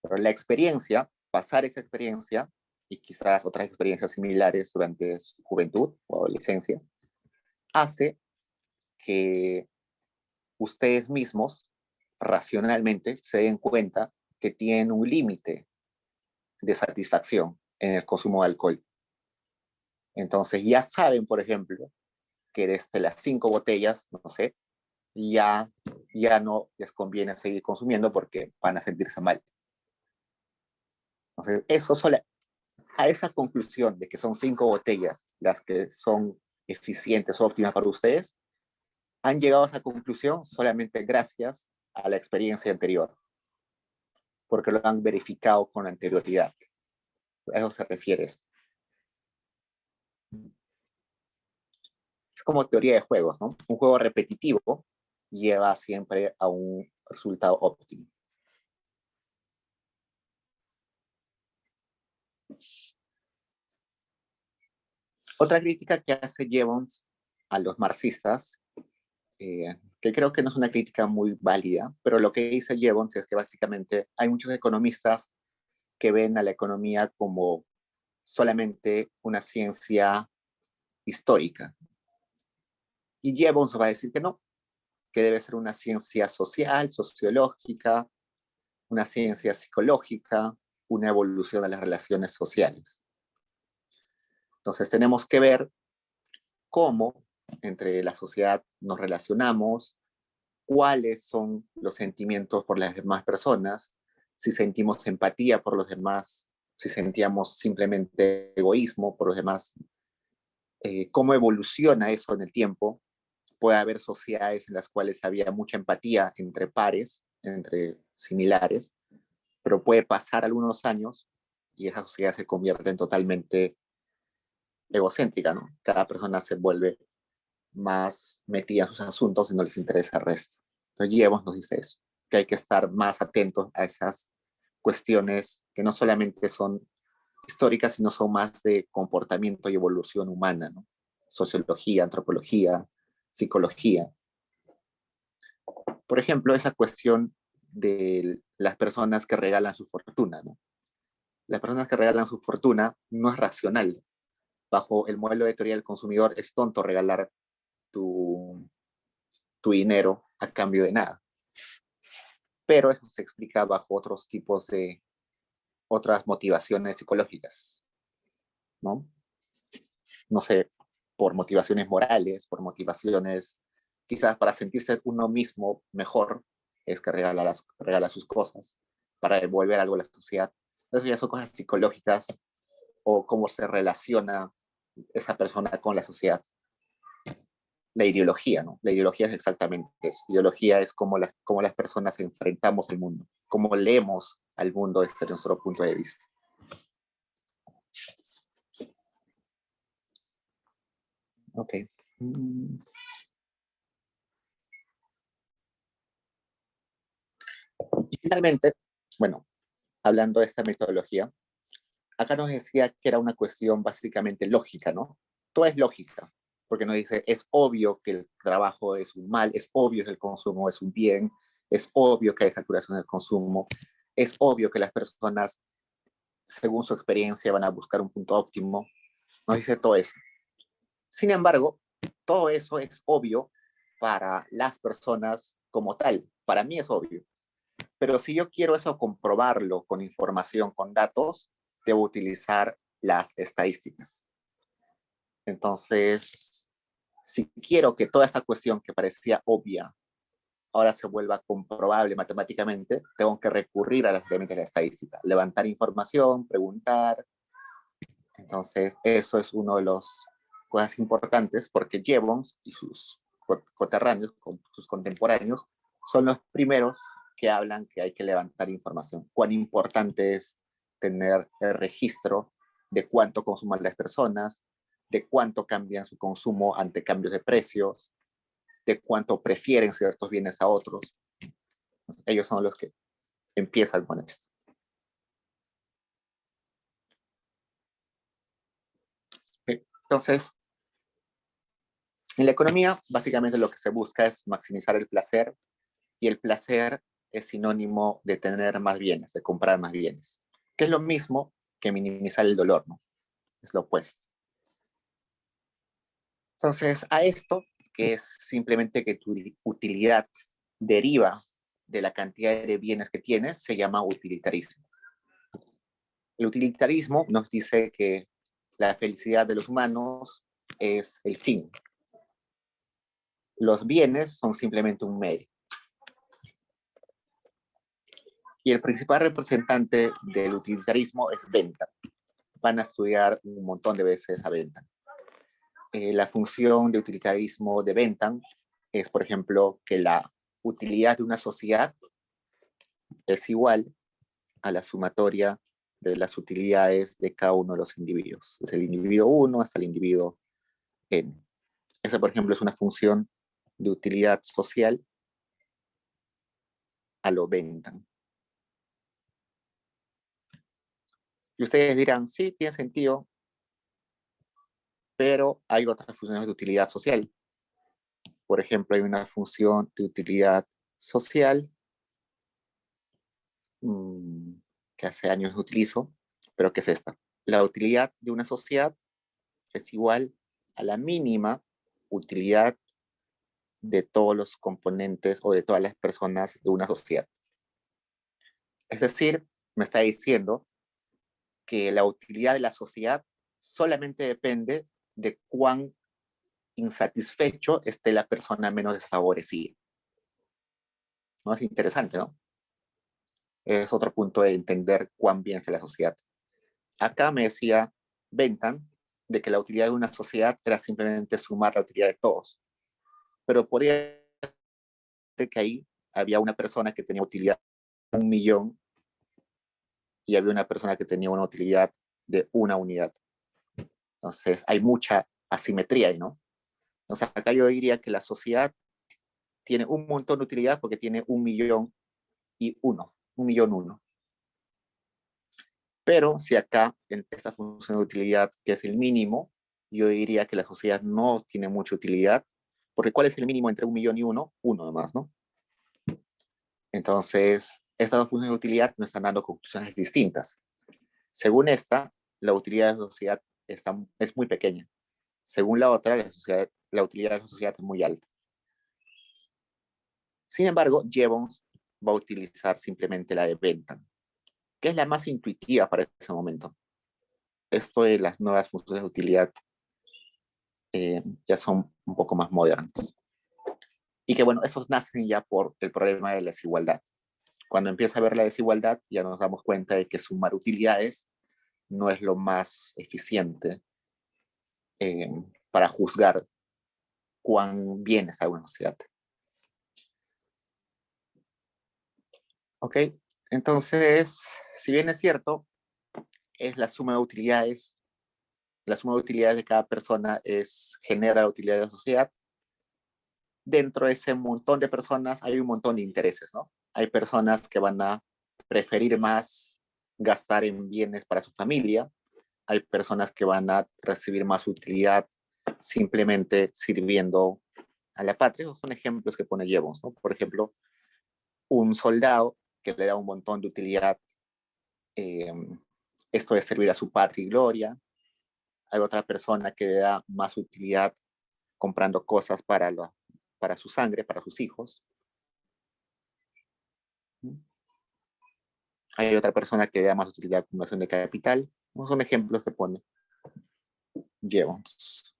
Pero la experiencia, pasar esa experiencia y quizás otras experiencias similares durante su juventud o adolescencia, hace que ustedes mismos racionalmente se den cuenta que tienen un límite de satisfacción en el consumo de alcohol. Entonces ya saben, por ejemplo, que desde las 5 botellas, no sé, ya no les conviene seguir consumiendo porque van a sentirse mal. Entonces, a esa conclusión de que son 5 botellas las que son eficientes o óptimas para ustedes, han llegado a esa conclusión solamente gracias a la experiencia anterior, porque lo han verificado con anterioridad. A eso se refiere esto. Es como teoría de juegos, ¿no? Un juego repetitivo lleva siempre a un resultado óptimo. Otra crítica que hace Jevons a los marxistas, que creo que no es una crítica muy válida, pero lo que dice Jevons es que básicamente hay muchos economistas que ven a la economía como solamente una ciencia histórica. Y Jevons va a decir que no, que debe ser una ciencia social, sociológica, una ciencia psicológica, una evolución de las relaciones sociales. Entonces tenemos que ver cómo entre la sociedad nos relacionamos, cuáles son los sentimientos por las demás personas, si sentimos empatía por los demás, si sentíamos simplemente egoísmo por los demás, cómo evoluciona eso en el tiempo. Puede haber sociedades en las cuales había mucha empatía entre pares, entre similares, pero puede pasar algunos años y esa sociedad se convierte en totalmente egocéntrica, ¿no? Cada persona se vuelve más metida en sus asuntos y no les interesa el resto. Entonces, Gibbons nos dice eso, que hay que estar más atentos a esas cuestiones que no solamente son históricas, sino son más de comportamiento y evolución humana, ¿no? Sociología, antropología, psicología. Por ejemplo, esa cuestión de las personas que regalan su fortuna, ¿no? Las personas que regalan su fortuna no es racional. Bajo el modelo de teoría del consumidor es tonto regalar tu, tu dinero a cambio de nada. Pero eso se explica bajo otros tipos de otras motivaciones psicológicas, ¿no? No sé, por motivaciones morales, por motivaciones quizás para sentirse uno mismo mejor, es que regala sus cosas para devolver algo a la sociedad. Eso ya son cosas psicológicas o cómo se relaciona esa persona con la sociedad. La ideología, ¿no? La ideología es exactamente eso. Ideología es cómo las personas enfrentamos el mundo, cómo leemos al mundo desde nuestro punto de vista. Ok. Y finalmente, bueno, hablando de esta metodología, acá nos decía que era una cuestión básicamente lógica, ¿no? Todo es lógica, porque nos dice, es obvio que el trabajo es un mal, es obvio que el consumo es un bien, es obvio que hay saturación del consumo, es obvio que las personas, según su experiencia, van a buscar un punto óptimo. Nos dice todo eso. Sin embargo, todo eso es obvio para las personas como tal. Para mí es obvio. Pero si yo quiero eso comprobarlo con información, con datos, debo utilizar las estadísticas. Entonces, si quiero que toda esta cuestión que parecía obvia ahora se vuelva comprobable matemáticamente, tengo que recurrir a las herramientas de la estadística, levantar información, preguntar. Entonces, eso es uno de los cosas importantes porque Jevons y sus coterráneos, sus contemporáneos, son los primeros que hablan que hay que levantar información. Cuán importante es tener el registro de cuánto consuman las personas, de cuánto cambian su consumo ante cambios de precios, de cuánto prefieren ciertos bienes a otros. Ellos son los que empiezan con esto. Entonces, en la economía, básicamente lo que se busca es maximizar el placer, y el placer es sinónimo de tener más bienes, de comprar más bienes, que es lo mismo que minimizar el dolor, ¿no? Es lo opuesto. Entonces, a esto, que es simplemente que tu utilidad deriva de la cantidad de bienes que tienes, se llama utilitarismo. El utilitarismo nos dice que la felicidad de los humanos es el fin. Los bienes son simplemente un medio. Y el principal representante del utilitarismo es Bentham. Van a estudiar un montón de veces a Bentham. La función de utilitarismo de Bentham es, por ejemplo, que la utilidad de una sociedad es igual a la sumatoria de las utilidades de cada uno de los individuos, desde el individuo 1 hasta el individuo n. Esa, por ejemplo, es una función de utilidad social a lo Bentham. Y ustedes dirán, sí, tiene sentido, pero hay otras funciones de utilidad social. Por ejemplo, hay una función de utilidad social que hace años utilizo, pero ¿qué es esta? La utilidad de una sociedad es igual a la mínima utilidad de todos los componentes o de todas las personas de una sociedad. Es decir, me está diciendo que la utilidad de la sociedad solamente depende de cuán insatisfecho esté la persona menos desfavorecida. ¿No? Es interesante, ¿no? Es otro punto de entender cuán bien está la sociedad. Acá me decía Bentham de que la utilidad de una sociedad era simplemente sumar la utilidad de todos. Pero podría ser que ahí había una persona que tenía utilidad de 1.000.000 y había una persona que tenía una utilidad de una unidad. Entonces hay mucha asimetría ahí, ¿no? Entonces acá yo diría que la sociedad tiene un montón de utilidad porque tiene 1.000.001, 1.000.001. Pero si acá, en esta función de utilidad, que es el mínimo, yo diría que la sociedad no tiene mucha utilidad, porque ¿cuál es el mínimo entre 1.000.000 y 1? 1 nomás, ¿no? Entonces, estas dos funciones de utilidad nos están dando conclusiones distintas. Según esta, la utilidad de la sociedad es muy pequeña. Según la otra, la utilidad de la sociedad es muy alta. Sin embargo, Jevons va a utilizar simplemente la de Bentham, que es la más intuitiva para ese momento. Esto de las nuevas funciones de utilidad ya son un poco más modernas. Y que bueno, esos nacen ya por el problema de la desigualdad. Cuando empieza a ver la desigualdad, ya nos damos cuenta de que sumar utilidades no es lo más eficiente eh, para juzgar cuán bien está una sociedad. ¿Ok? Entonces, si bien es cierto, es la suma de utilidades de cada persona genera la utilidad de la sociedad. Dentro de ese montón de personas hay un montón de intereses, ¿no? Hay personas que van a preferir más gastar en bienes para su familia, hay personas que van a recibir más utilidad simplemente sirviendo a la patria. Esos son ejemplos que pone Jevons, ¿no? Por ejemplo, un soldado que le da un montón de utilidad, eh, esto de servir a su patria y gloria. Hay otra persona que le da más utilidad comprando cosas para su sangre, para sus hijos. Hay otra persona que le da más utilidad a la acumulación de capital. No son ejemplos que pone Jevons.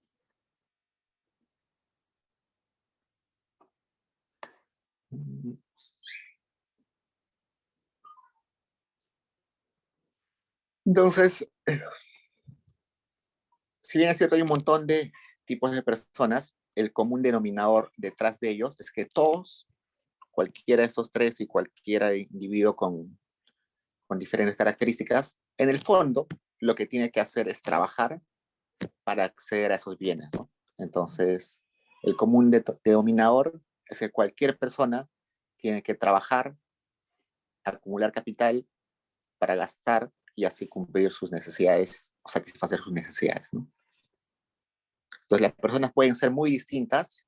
Entonces, si bien es cierto, hay un montón de tipos de personas, el común denominador detrás de ellos es que todos, cualquiera de esos tres y cualquiera individuo con diferentes características, en el fondo lo que tiene que hacer es trabajar para acceder a esos bienes, ¿no? Entonces, el común denominador es que cualquier persona tiene que trabajar, acumular capital para gastar y así cumplir sus necesidades o satisfacer sus necesidades, ¿no? Entonces, las personas pueden ser muy distintas,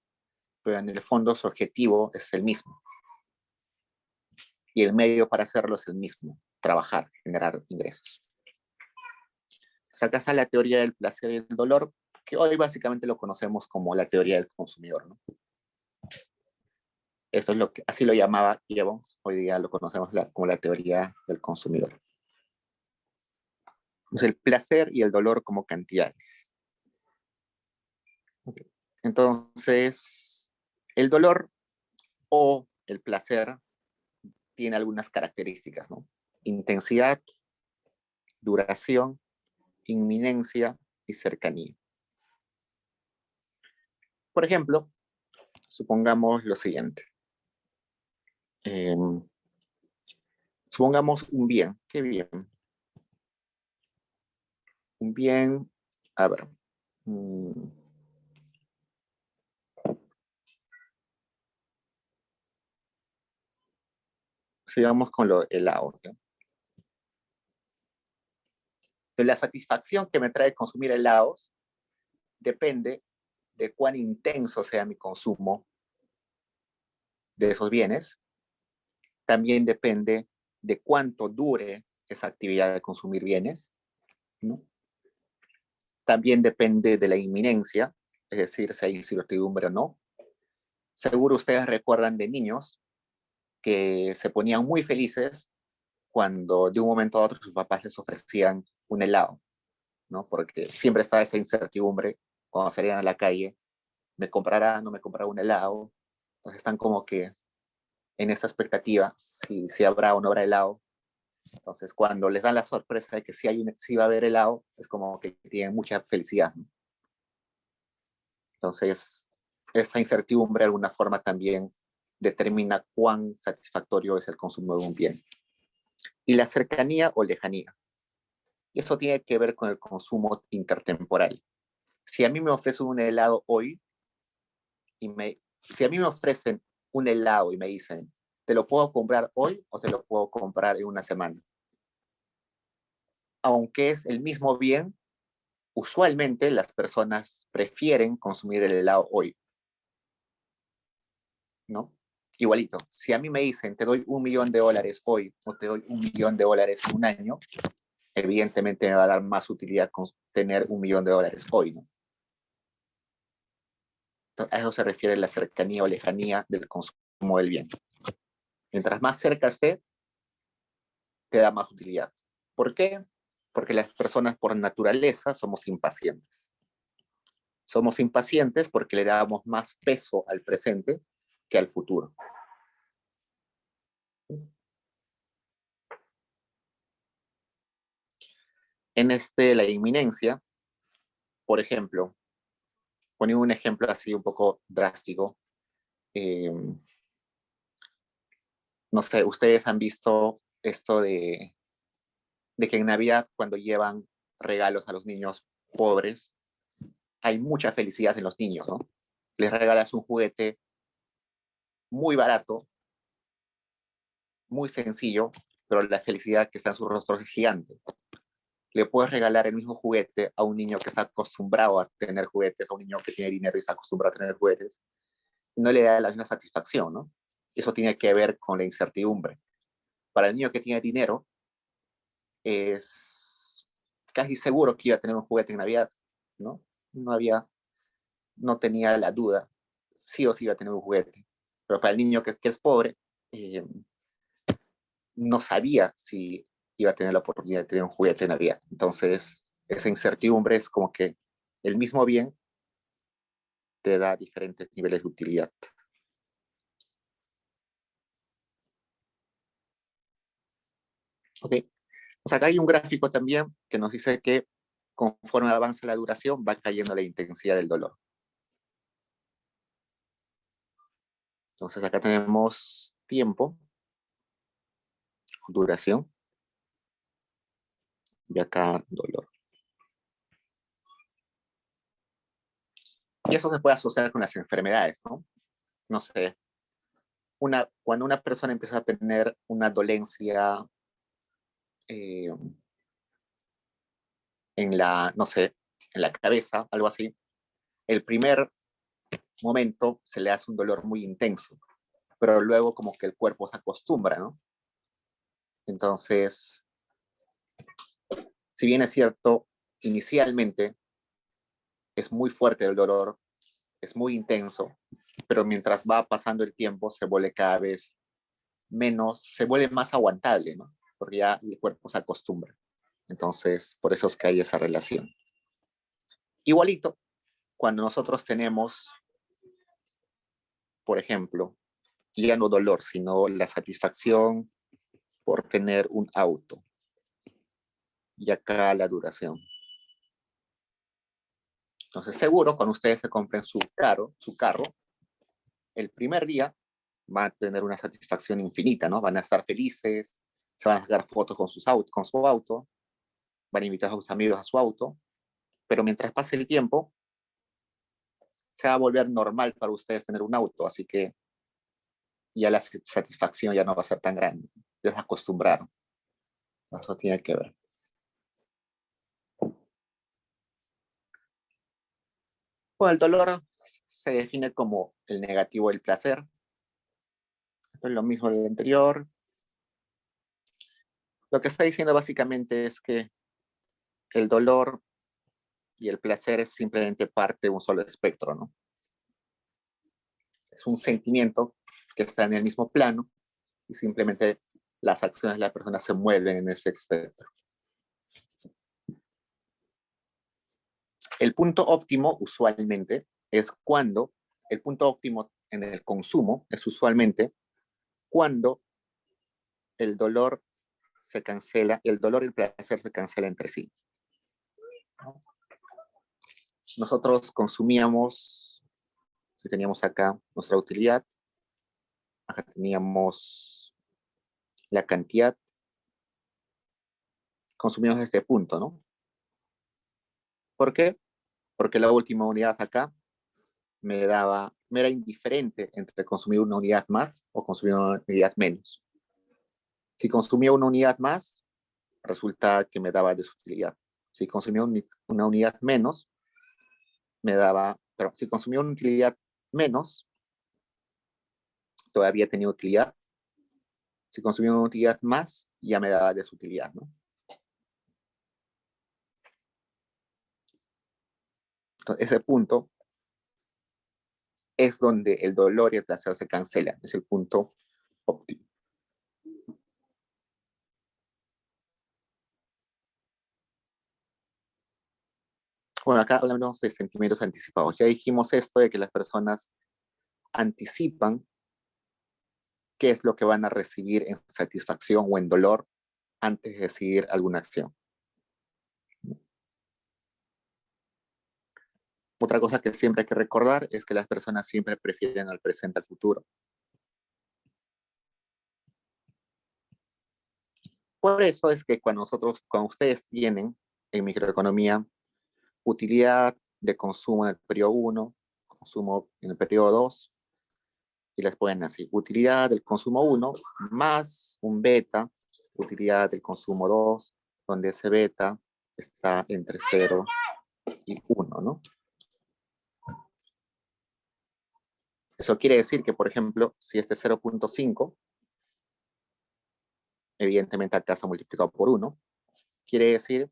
pero en el fondo su objetivo es el mismo. Y el medio para hacerlo es el mismo, trabajar, generar ingresos. Pues acá está la teoría del placer y el dolor, que hoy básicamente lo conocemos como la teoría del consumidor, ¿no? Eso es lo que, así lo llamaba Gibbons, hoy día lo conocemos como la teoría del consumidor. Entonces, el placer y el dolor como cantidades. Okay. Entonces, el dolor o el placer tiene algunas características, ¿no? Intensidad, duración, inminencia y cercanía. Por ejemplo, supongamos lo siguiente. Eh, supongamos un bien. ¿Qué bien? Un bien, a ver. Sigamos con el audio. De la satisfacción que me trae consumir helados depende de cuán intenso sea mi consumo de esos bienes. También depende de cuánto dure esa actividad de consumir bienes, ¿no? También depende de la inminencia, es decir, si hay incertidumbre o no. Seguro ustedes recuerdan de niños que se ponían muy felices cuando de un momento a otro sus papás les ofrecían un helado, ¿no? Porque siempre estaba esa incertidumbre cuando salían a la calle, ¿me comprará, no me comprará un helado? Entonces están como que en esa expectativa, si habrá o no habrá helado. Entonces cuando les dan la sorpresa de que sí va a haber helado, es como que tienen mucha felicidad, ¿no? Entonces, esa incertidumbre de alguna forma también determina cuán satisfactorio es el consumo de un bien. Y la cercanía o lejanía. Y eso tiene que ver con el consumo intertemporal. Si a mí me ofrecen un helado hoy, si a mí me ofrecen un helado y me dicen, ¿te lo puedo comprar hoy o te lo puedo comprar en una semana? Aunque es el mismo bien, usualmente las personas prefieren consumir el helado hoy, ¿no? Igualito, si a mí me dicen, te doy $1.000.000 hoy o te doy $1.000.000 en un año, evidentemente me va a dar más utilidad con tener $1.000.000 hoy, ¿no? Entonces, a eso se refiere la cercanía o lejanía del consumo del bien. Mientras más cerca esté, te da más utilidad. ¿Por qué? Porque las personas por naturaleza somos impacientes. Somos impacientes porque le damos más peso al presente que al futuro. En la inminencia, por ejemplo, poniendo un ejemplo así un poco drástico, eh, no sé, ustedes han visto esto de que en Navidad cuando llevan regalos a los niños pobres, hay mucha felicidad en los niños, ¿no? Les regalas un juguete muy barato, muy sencillo, pero la felicidad que está en sus rostros es gigante. Le puedes regalar el mismo juguete a un niño que está acostumbrado a tener juguetes, a un niño que tiene dinero y está acostumbrado a tener juguetes, y no le da la misma satisfacción, ¿no? Eso tiene que ver con la incertidumbre. Para el niño que tiene dinero, es casi seguro que iba a tener un juguete en Navidad, ¿no? No había, no tenía la duda, sí o sí iba a tener un juguete. Pero para el niño que es pobre, eh, no sabía si iba a tener la oportunidad de tener un juguete en Navidad. Entonces, esa incertidumbre es como que el mismo bien te da diferentes niveles de utilidad. ¿Ok? O sea, acá hay un gráfico también que nos dice que conforme avanza la duración va cayendo la intensidad del dolor. Entonces acá tenemos tiempo, duración, y acá dolor. Y eso se puede asociar con las enfermedades, ¿no? No sé, cuando una persona empieza a tener una dolencia eh, en la, no sé, en la cabeza, algo así, el primer momento se le hace un dolor muy intenso, pero luego como que el cuerpo se acostumbra, ¿no? Entonces, si bien es cierto, inicialmente es muy fuerte el dolor, es muy intenso, pero mientras va pasando el tiempo se vuelve cada vez menos, se vuelve más aguantable, ¿no? Porque ya el cuerpo se acostumbra. Entonces, por eso es que hay esa relación. Igualito, cuando nosotros tenemos, por ejemplo, ya no dolor, sino la satisfacción por tener un auto. Y acá la duración. Entonces, seguro, cuando ustedes se compren su carro, el primer día van a tener una satisfacción infinita, ¿no? Van a estar felices, se van a sacar fotos con, con su auto, van a invitar a sus amigos a su auto, pero mientras pase el tiempo, se va a volver normal para ustedes tener un auto, así que ya la satisfacción ya no va a ser tan grande, ya se acostumbraron, eso tiene que ver. Bueno, el dolor se define como el negativo del placer, esto es lo mismo del anterior. Lo que está diciendo básicamente es que el dolor y el placer es simplemente parte de un solo espectro, ¿no? Es un sentimiento que está en el mismo plano y simplemente las acciones de la persona se mueven en ese espectro. El punto óptimo usualmente es cuando, el punto óptimo en el consumo es usualmente cuando el dolor se cancela, el dolor y el placer se cancelan entre sí. Nosotros consumíamos, si teníamos acá nuestra utilidad, acá teníamos la cantidad, consumimos este punto, ¿no? ¿Por qué? Porque la última unidad acá me era indiferente entre consumir una unidad más o consumir una unidad menos. Si consumía una unidad más, resulta que me daba desutilidad. Si consumía una unidad menos, me daba, pero si consumía una utilidad menos, todavía tenía utilidad. Si consumía una utilidad más, ya me daba desutilidad, ¿no? Entonces, ese punto es donde el dolor y el placer se cancelan. Es el punto óptimo. Bueno, acá hablamos de sentimientos anticipados. Ya dijimos esto de que las personas anticipan qué es lo que van a recibir en satisfacción o en dolor antes de decidir alguna acción. Otra cosa que siempre hay que recordar es que las personas siempre prefieren al presente al futuro. Por eso es que cuando ustedes tienen en microeconomía utilidad de consumo en el periodo 1, consumo en el periodo 2, y les ponen así, utilidad del consumo 1 más un beta, utilidad del consumo 2, donde ese beta está entre 0 y 1, ¿no? Eso quiere decir que, por ejemplo, si este es 0.5, evidentemente acá se ha multiplicado por 1, quiere decir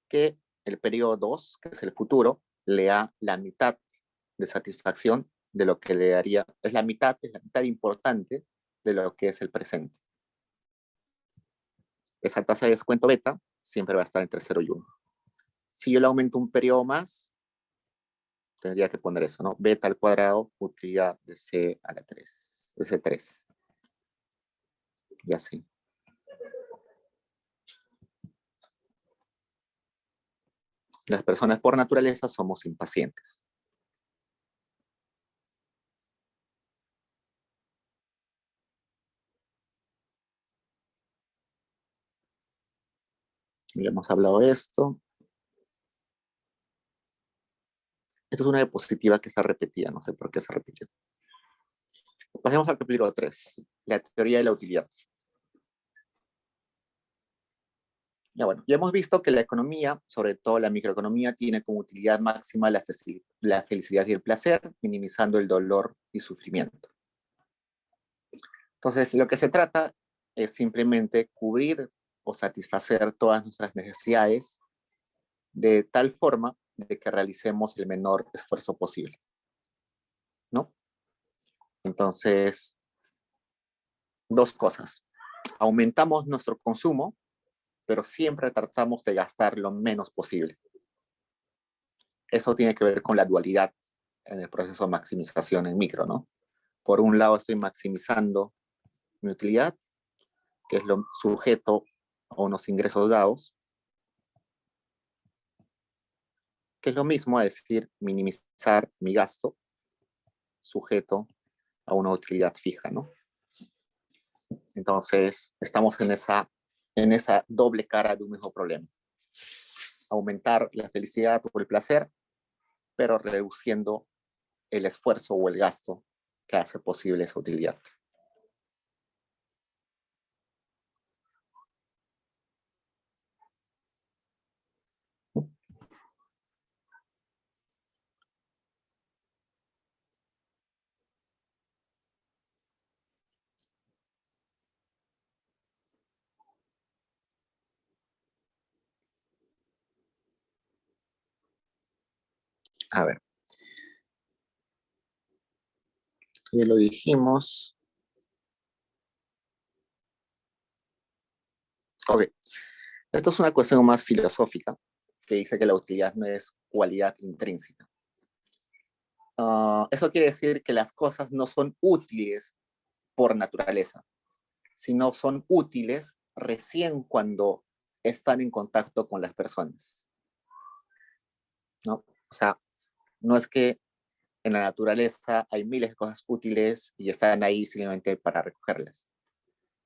que el periodo 2, que es el futuro, le da la mitad de satisfacción de lo que le daría, es la mitad importante de lo que es el presente. Esa tasa de descuento beta siempre va a estar entre 0 y 1. Si yo le aumento un periodo más, tendría que poner eso, ¿no? Beta al cuadrado, utilidad de C a la 3, de C3. Y así. Las personas por naturaleza somos impacientes. Ya hemos hablado de esto. Esto es una diapositiva que está repetida, no sé por qué se repitió. Pasemos al capítulo 3, la teoría de la utilidad. Ya bueno, ya hemos visto que la economía, sobre todo la microeconomía, tiene como utilidad máxima la felicidad y el placer, minimizando el dolor y sufrimiento. Entonces, lo que se trata es simplemente cubrir o satisfacer todas nuestras necesidades de tal forma de que realicemos el menor esfuerzo posible, ¿no? Entonces, dos cosas. Aumentamos nuestro consumo, pero siempre tratamos de gastar lo menos posible. Eso tiene que ver con la dualidad en el proceso de maximización en micro, ¿no? Por un lado estoy maximizando mi utilidad, que es lo sujeto a unos ingresos dados, que es lo mismo a decir minimizar mi gasto, sujeto a una utilidad fija, ¿no? Entonces, estamos en esa doble cara de un mismo problema. Aumentar la felicidad o el placer, pero reduciendo el esfuerzo o el gasto que hace posible esa utilidad. A ver, ya lo dijimos. Ok, esto es una cuestión más filosófica, que dice que la utilidad no es cualidad intrínseca. Eso quiere decir que las cosas no son útiles por naturaleza, sino son útiles recién cuando están en contacto con las personas, ¿no? O sea, no es que en la naturaleza hay miles de cosas útiles y están ahí simplemente para recogerlas.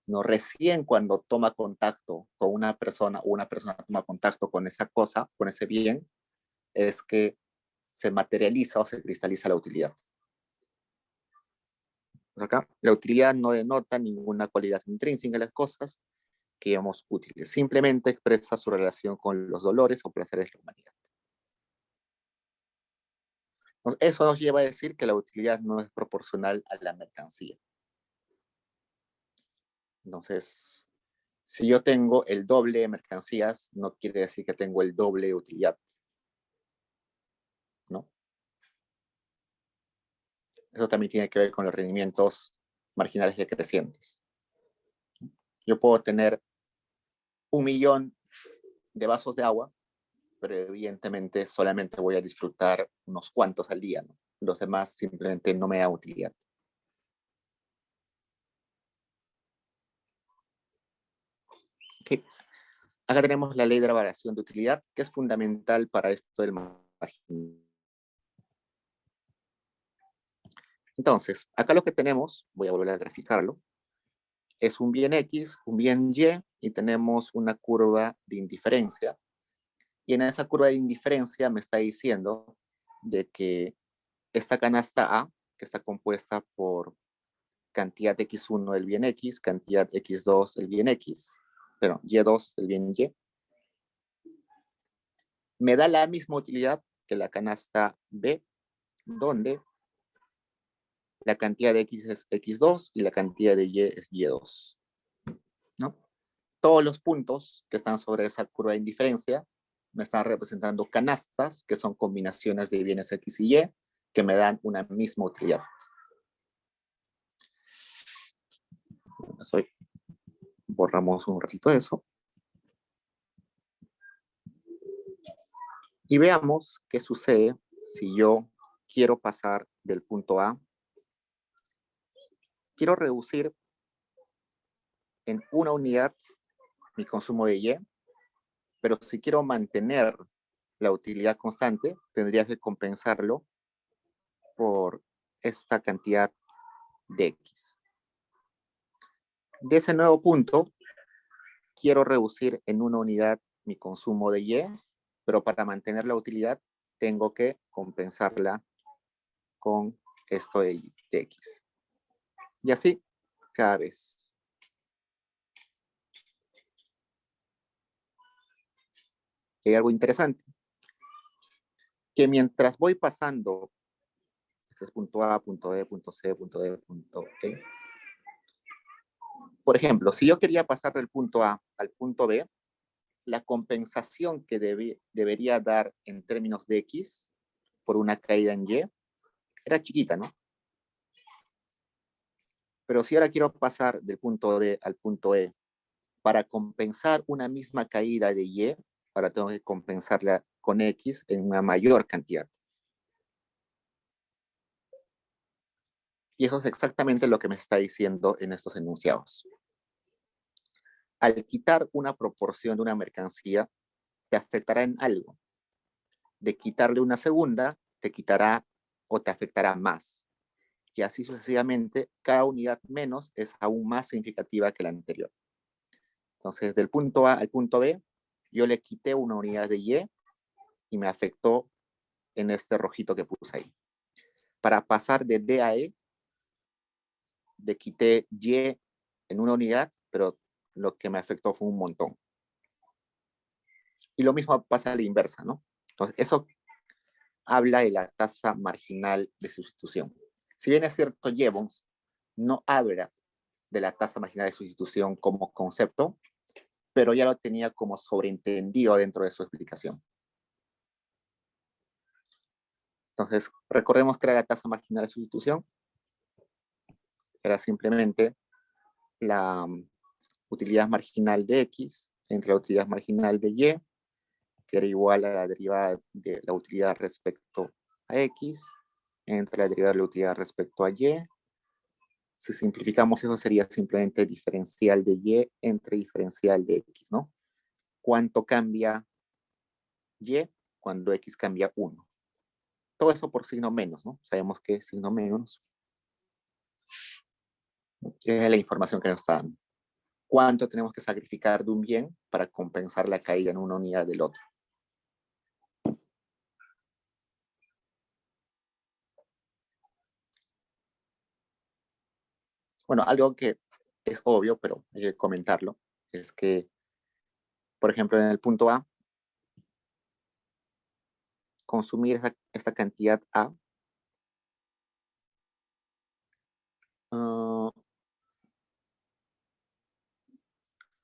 No, recién cuando toma contacto con una persona o una persona toma contacto con esa cosa, con ese bien, es que se materializa o se cristaliza la utilidad. Pues acá, la utilidad no denota ninguna cualidad intrínseca de las cosas que llamamos útiles, simplemente expresa su relación con los dolores o placeres de la humanidad. Entonces, eso nos lleva a decir que la utilidad no es proporcional a la mercancía. Entonces, si yo tengo el doble de mercancías, no quiere decir que tengo el doble de utilidad, ¿no? Eso también tiene que ver con los rendimientos marginales decrecientes. Yo puedo tener 1.000.000 de vasos de agua, pero evidentemente solamente voy a disfrutar unos cuantos al día, ¿no? Los demás simplemente no me da utilidad. Okay. Acá tenemos la ley de la variación de utilidad, que es fundamental para esto del margen. Entonces, acá lo que tenemos, voy a volver a graficarlo, es un bien X, un bien Y, y tenemos una curva de indiferencia. Y en esa curva de indiferencia me está diciendo de que esta canasta A, que está compuesta por cantidad X1 del bien X, cantidad X2 del bien X, pero Y2 del bien Y, me da la misma utilidad que la canasta B, donde la cantidad de X es X2 y la cantidad de Y es Y2, ¿no? Todos los puntos que están sobre esa curva de indiferencia me están representando canastas, que son combinaciones de bienes X y Y, que me dan una misma utilidad. Hoy borramos un ratito eso. Y veamos qué sucede si yo quiero pasar del punto A, quiero reducir en una unidad mi consumo de Y, pero si quiero mantener la utilidad constante, tendría que compensarlo por esta cantidad de X. De ese nuevo punto, quiero reducir en una unidad mi consumo de Y, pero para mantener la utilidad tengo que compensarla con esto de X. Y así cada vez. Hay algo interesante, que mientras voy pasando, este es punto A, punto B, punto C, punto D, punto E. Por ejemplo, si yo quería pasar del punto A al punto B, la compensación que debería dar en términos de X por una caída en Y era chiquita, ¿no? Pero si ahora quiero pasar del punto D al punto E, para compensar una misma caída de Y, ahora tengo que compensarla con X en una mayor cantidad. Y eso es exactamente lo que me está diciendo en estos enunciados. Al quitar una proporción de una mercancía, te afectará en algo. De quitarle una segunda, te quitará o te afectará más. Y así sucesivamente, cada unidad menos es aún más significativa que la anterior. Entonces, del punto A al punto B, yo le quité una unidad de Y y me afectó en este rojito que puse ahí. Para pasar de D a E, le quité Y en una unidad, pero lo que me afectó fue un montón. Y lo mismo pasa a la inversa, ¿no? Entonces, eso habla de la tasa marginal de sustitución. Si bien es cierto, Jevons no habla de la tasa marginal de sustitución como concepto, pero ya lo tenía como sobreentendido dentro de su explicación. Entonces, recordemos que era la tasa marginal de sustitución. Era simplemente la utilidad marginal de X entre la utilidad marginal de Y, que era igual a la derivada de la utilidad respecto a X, entre la derivada de la utilidad respecto a Y. Si simplificamos eso sería simplemente diferencial de Y entre diferencial de X, ¿no? ¿Cuánto cambia Y cuando X cambia 1? Todo eso por signo menos, ¿no? Sabemos que es signo menos. Es la información que nos está dando. ¿Cuánto tenemos que sacrificar de un bien para compensar la caída en una unidad del otro? Bueno, algo que es obvio, pero hay que comentarlo, es que, por ejemplo, en el punto A, consumir esta cantidad A,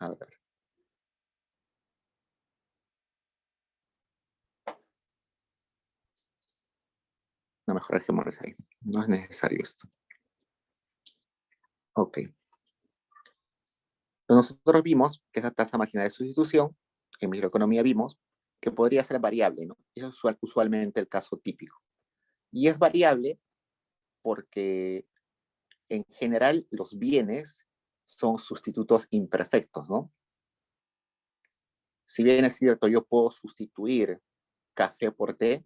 a ver, no, mejor dejémoslo ahí. No es necesario esto. Ok. Nosotros vimos que esa tasa marginal de sustitución, en microeconomía vimos que podría ser variable, ¿no? Eso es usualmente el caso típico. Y es variable porque en general los bienes son sustitutos imperfectos, ¿no? Si bien es cierto, yo puedo sustituir café por té,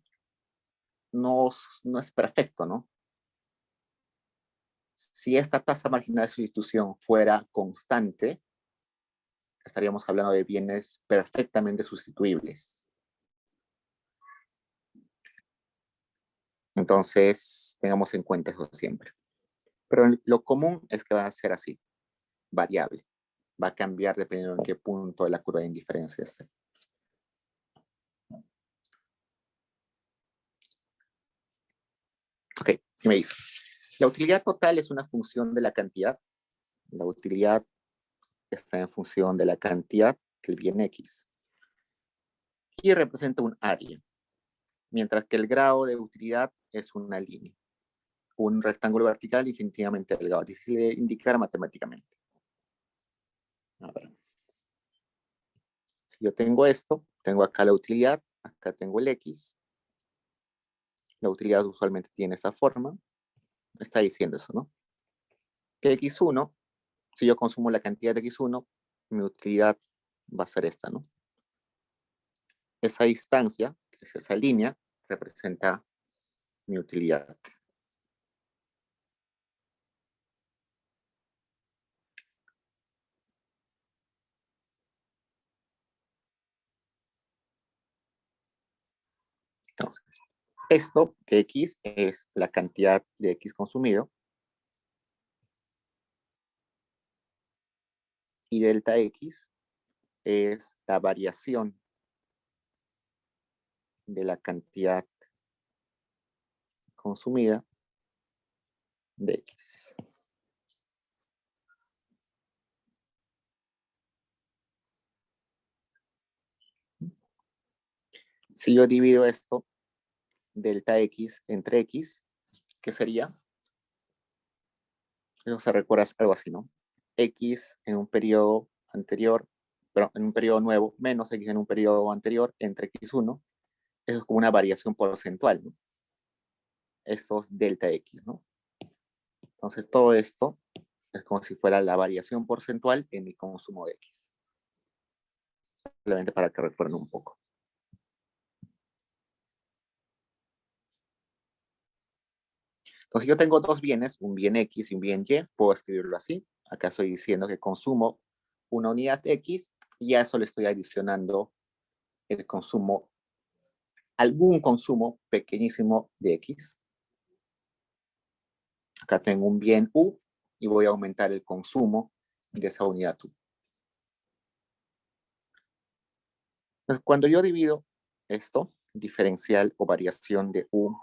no es perfecto, ¿no? Si esta tasa marginal de sustitución fuera constante, estaríamos hablando de bienes perfectamente sustituibles. Entonces, tengamos en cuenta eso siempre. Pero lo común es que va a ser así, variable. Va a cambiar dependiendo en qué punto de la curva de indiferencia esté. Ok, ¿qué me dice? La utilidad total es una función de la cantidad. La utilidad está en función de la cantidad del bien X. Y representa un área, mientras que el grado de utilidad es una línea. Un rectángulo vertical infinitivamente delgado, difícil de indicar matemáticamente. A ver. Si yo tengo esto, tengo acá la utilidad, acá tengo el X. La utilidad usualmente tiene esta forma. Está diciendo eso, ¿no? Que X1, si yo consumo la cantidad de X1, mi utilidad va a ser esta, ¿no? Esa distancia, que es esa línea, representa mi utilidad. Entonces, esto, que X es la cantidad de X consumido, y delta X es la variación de la cantidad consumida de X. Si yo divido esto, delta X entre X, ¿qué sería? Eso se recuerda algo así, ¿no? X en un periodo anterior, pero en un periodo nuevo, menos X en un periodo anterior, entre X1. Eso es como una variación porcentual, ¿no? Esto es delta X, ¿no? Entonces todo esto es como si fuera la variación porcentual en mi consumo de X. Simplemente para que recuerden un poco. Entonces yo tengo dos bienes, un bien X y un bien Y, puedo escribirlo así. Acá estoy diciendo que consumo una unidad X y a eso le estoy adicionando el consumo, algún consumo pequeñísimo de X. Acá tengo un bien U y voy a aumentar el consumo de esa unidad U. Entonces, cuando yo divido esto, diferencial o variación de U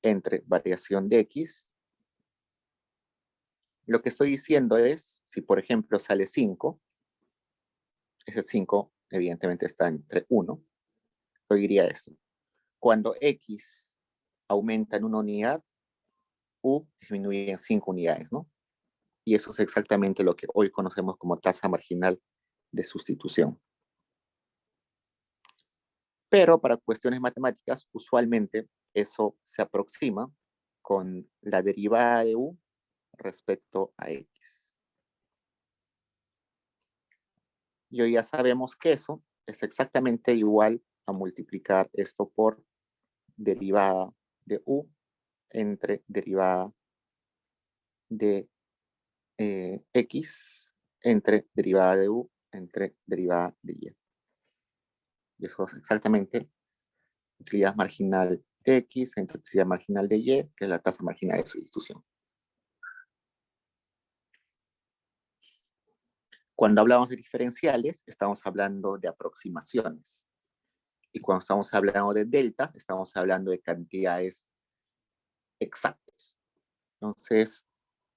entre variación de X, lo que estoy diciendo es, si por ejemplo sale 5, ese 5 evidentemente está entre 1, yo diría esto. Cuando X aumenta en una unidad, U disminuye en 5 unidades, ¿no? Y eso es exactamente lo que hoy conocemos como tasa marginal de sustitución. Pero para cuestiones matemáticas, usualmente eso se aproxima con la derivada de U respecto a X. Y hoy ya sabemos que eso es exactamente igual a multiplicar esto por derivada de U entre derivada de X entre derivada de U entre derivada de Y. Y eso es exactamente utilidad marginal de X entre utilidad marginal de Y, que es la tasa marginal de sustitución. Cuando hablamos de diferenciales, estamos hablando de aproximaciones. Y cuando estamos hablando de deltas, estamos hablando de cantidades exactas. Entonces,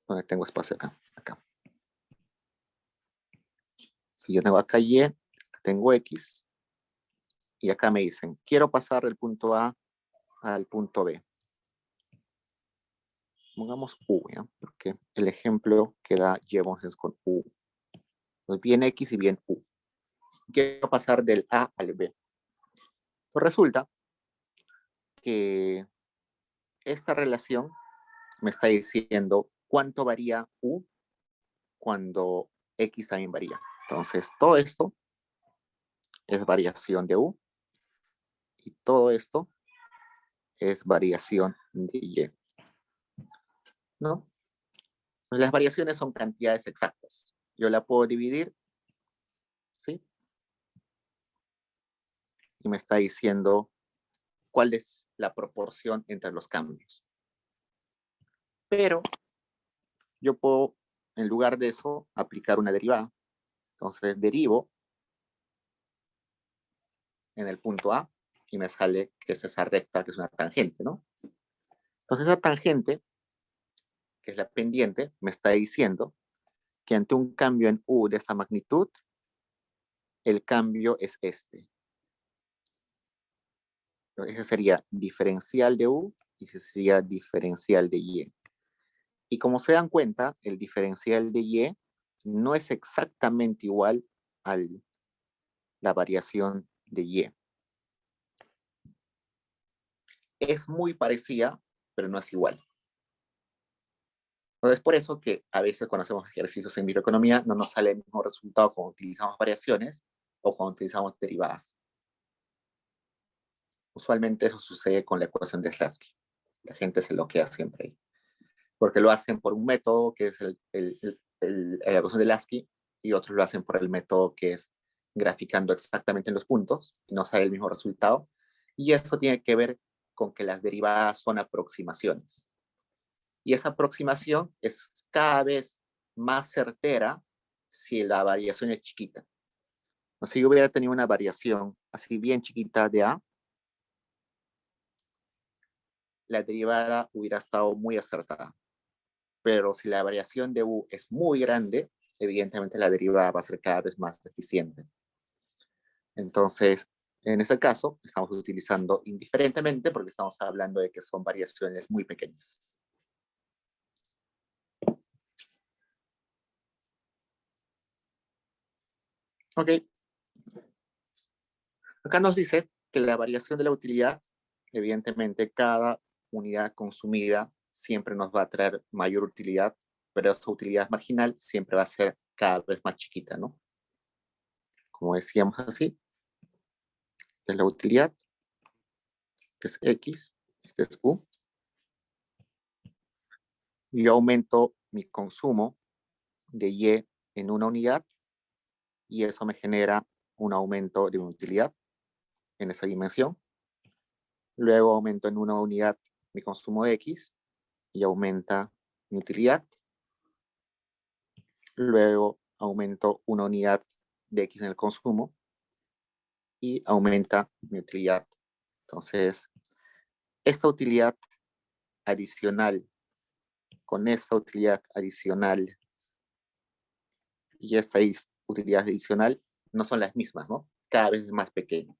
¿dónde tengo espacio acá? Acá. Si yo tengo acá Y, tengo X, y acá me dicen, quiero pasar del punto A al punto B. Pongamos U, ¿ya? Porque el ejemplo que da llevamos es con U. Pues bien X y bien U. Quiero pasar del A al B. Pues resulta que esta relación me está diciendo cuánto varía U cuando X también varía. Entonces, todo esto es variación de U y todo esto es variación de Y, ¿no? Las variaciones son cantidades exactas. Yo la puedo dividir, ¿sí? Y me está diciendo cuál es la proporción entre los cambios. Pero yo puedo, en lugar de eso, aplicar una derivada. Entonces, derivo en el punto A y me sale que es esa recta, que es una tangente, ¿no? Entonces, esa tangente, que es la pendiente, me está diciendo que ante un cambio en U de esa magnitud, el cambio es este. Ese sería diferencial de U y ese sería diferencial de Y. Y como se dan cuenta, el diferencial de Y no es exactamente igual a la variación de Y. Es muy parecida, pero no es igual. Entonces, por eso que a veces cuando hacemos ejercicios en microeconomía no nos sale el mismo resultado cuando utilizamos variaciones o cuando utilizamos derivadas. Usualmente eso sucede con la ecuación de Slasky. La gente se bloquea siempre ahí. Porque lo hacen por un método que es la ecuación de Lasky, y otros lo hacen por el método que es graficando exactamente en los puntos y no sale el mismo resultado. Y eso tiene que ver con que las derivadas son aproximaciones. Y esa aproximación es cada vez más certera si la variación es chiquita. O sea, si yo hubiera tenido una variación así bien chiquita de A, la derivada hubiera estado muy acertada. Pero si la variación de U es muy grande, evidentemente la derivada va a ser cada vez más eficiente. Entonces, en ese caso, estamos utilizando indiferentemente porque estamos hablando de que son variaciones muy pequeñas. Ok. Acá nos dice que la variación de la utilidad, evidentemente cada unidad consumida siempre nos va a traer mayor utilidad, pero esa utilidad marginal siempre va a ser cada vez más chiquita, ¿no? Como decíamos así, es la utilidad, que es X, este es U. Yo aumento mi consumo de Y en una unidad y eso me genera un aumento de una utilidad en esa dimensión. Luego aumento en una unidad mi consumo de X y aumenta mi utilidad. Luego aumento una unidad de X en el consumo y aumenta mi utilidad. Entonces, esta utilidad adicional con esta utilidad adicional y esta utilidad adicional no son las mismas, ¿no? Cada vez es más pequeño.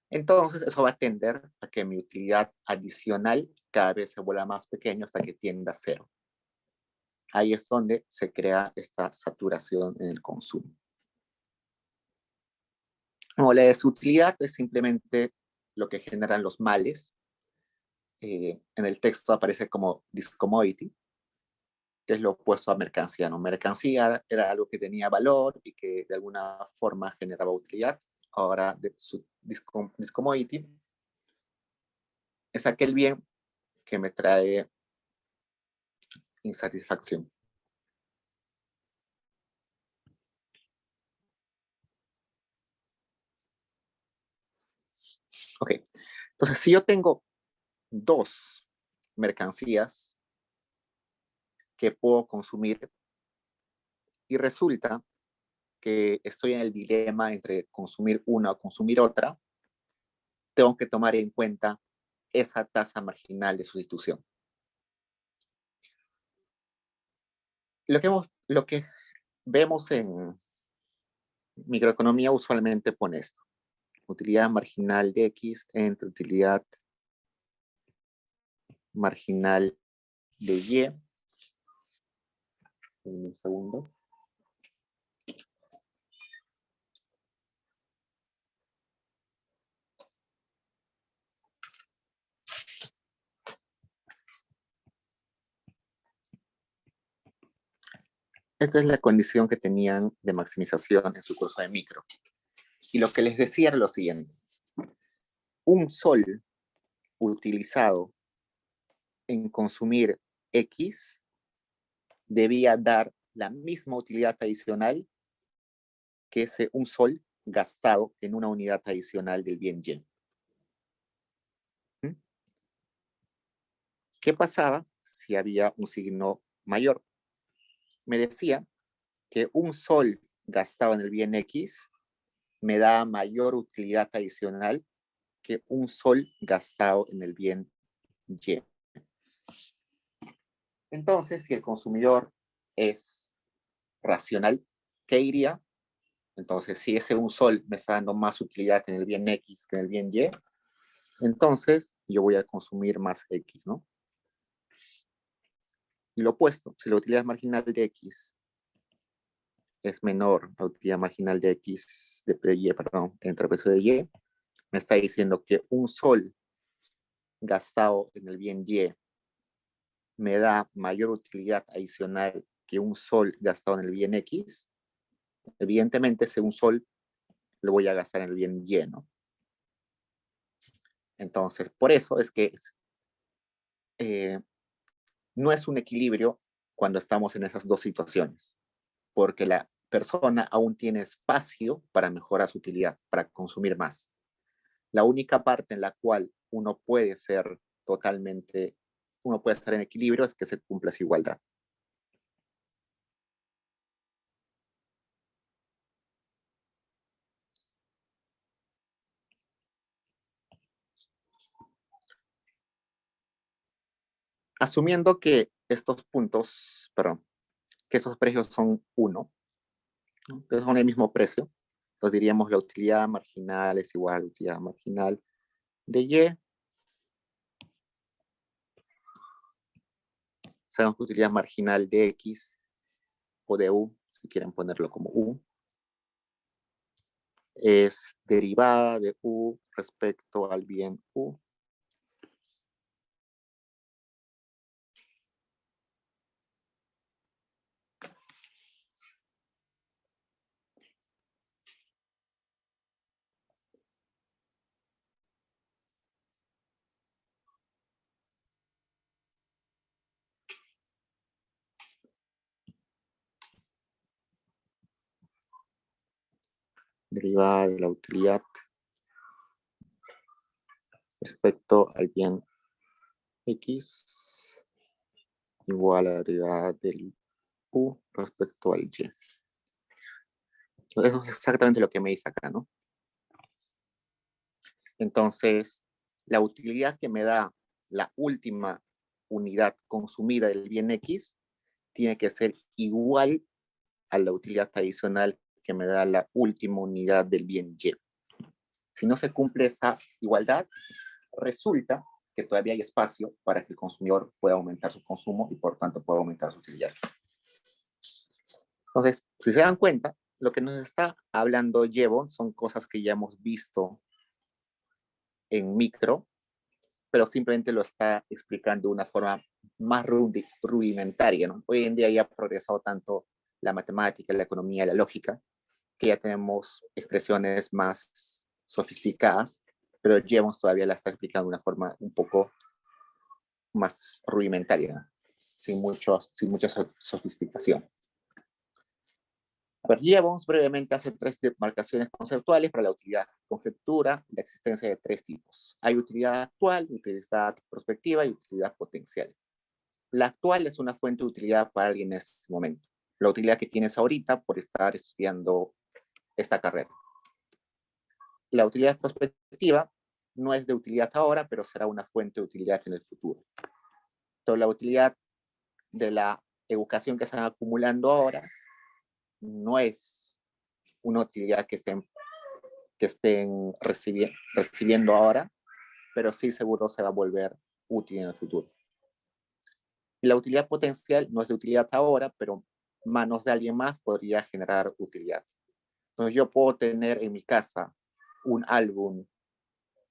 Entonces, eso va a tender a que mi utilidad adicional cada vez se vuelva más pequeño hasta que tienda a cero. Ahí es donde se crea esta saturación en el consumo. No, la desutilidad es simplemente lo que generan los males. En el texto aparece como discommodity, que es lo opuesto a mercancía, ¿no? Mercancía era algo que tenía valor y que de alguna forma generaba utilidad. Ahora, discommodity es aquel bien que me trae insatisfacción. Ok, entonces si yo tengo dos mercancías que puedo consumir y resulta que estoy en el dilema entre consumir una o consumir otra, tengo que tomar en cuenta esa tasa marginal de sustitución. Lo que vemos en microeconomía usualmente pone esto: utilidad marginal de X entre utilidad marginal de Y. Un segundo. Esta es la condición que tenían de maximización en su curso de micro. Y lo que les decía era lo siguiente: un sol utilizado en consumir X debía dar la misma utilidad adicional que ese un sol gastado en una unidad adicional del bien Y. ¿Qué pasaba si había un signo mayor? Me decía que un sol gastado en el bien X me da mayor utilidad adicional que un sol gastado en el bien Y. Entonces, si el consumidor es racional, ¿qué iría? Entonces, si ese un sol me está dando más utilidad en el bien X que en el bien Y, entonces yo voy a consumir más X, ¿no? Y lo opuesto, si la utilidad marginal de X es menor a la utilidad marginal de X, de Y, perdón, entre peso de Y, me está diciendo que un sol gastado en el bien Y me da mayor utilidad adicional que un sol gastado en el bien X. Evidentemente, ese un sol lo voy a gastar en el bien Y, ¿no? Entonces, por eso es que no es un equilibrio cuando estamos en esas dos situaciones, porque la persona aún tiene espacio para mejorar su utilidad, para consumir más. La única parte en la cual uno puede ser totalmente, uno puede estar en equilibrio es que se cumpla esa igualdad. Asumiendo que estos puntos, perdón, que esos precios son uno, ¿no? Que son el mismo precio, entonces diríamos la utilidad marginal es igual a la utilidad marginal de Y. Sabemos que utilidad marginal de X o de U, si quieren ponerlo como U, es derivada de U respecto al bien U. Derivada de la utilidad respecto al bien X igual a la derivada del U respecto al Y. Eso es exactamente lo que me dice acá, ¿no? Entonces, la utilidad que me da la última unidad consumida del bien X tiene que ser igual a la utilidad adicional que me da la última unidad del bien Y. Si no se cumple esa igualdad, resulta que todavía hay espacio para que el consumidor pueda aumentar su consumo y por tanto pueda aumentar su utilidad. Entonces, si se dan cuenta, lo que nos está hablando Jevons son cosas que ya hemos visto en micro, pero simplemente lo está explicando de una forma más rudimentaria, ¿no? Hoy en día ya ha progresado tanto la matemática, la economía, la lógica, que ya tenemos expresiones más sofisticadas, pero Jevons todavía la está explicando de una forma un poco más rudimentaria, ¿no? Sin mucha sofisticación. A ver, Jevons brevemente hace tres demarcaciones conceptuales para la utilidad. Conjetura la existencia de tres tipos. Hay utilidad actual, utilidad prospectiva y utilidad potencial. La actual es una fuente de utilidad para alguien en este momento. La utilidad que tienes ahorita por estar estudiando esta carrera. La utilidad prospectiva no es de utilidad ahora, pero será una fuente de utilidad en el futuro. Entonces, la utilidad de la educación que están acumulando ahora no es una utilidad que estén recibiendo ahora, pero sí seguro se va a volver útil en el futuro. Y la utilidad potencial no es de utilidad ahora, pero manos de alguien más podría generar utilidad. Entonces yo puedo tener en mi casa un álbum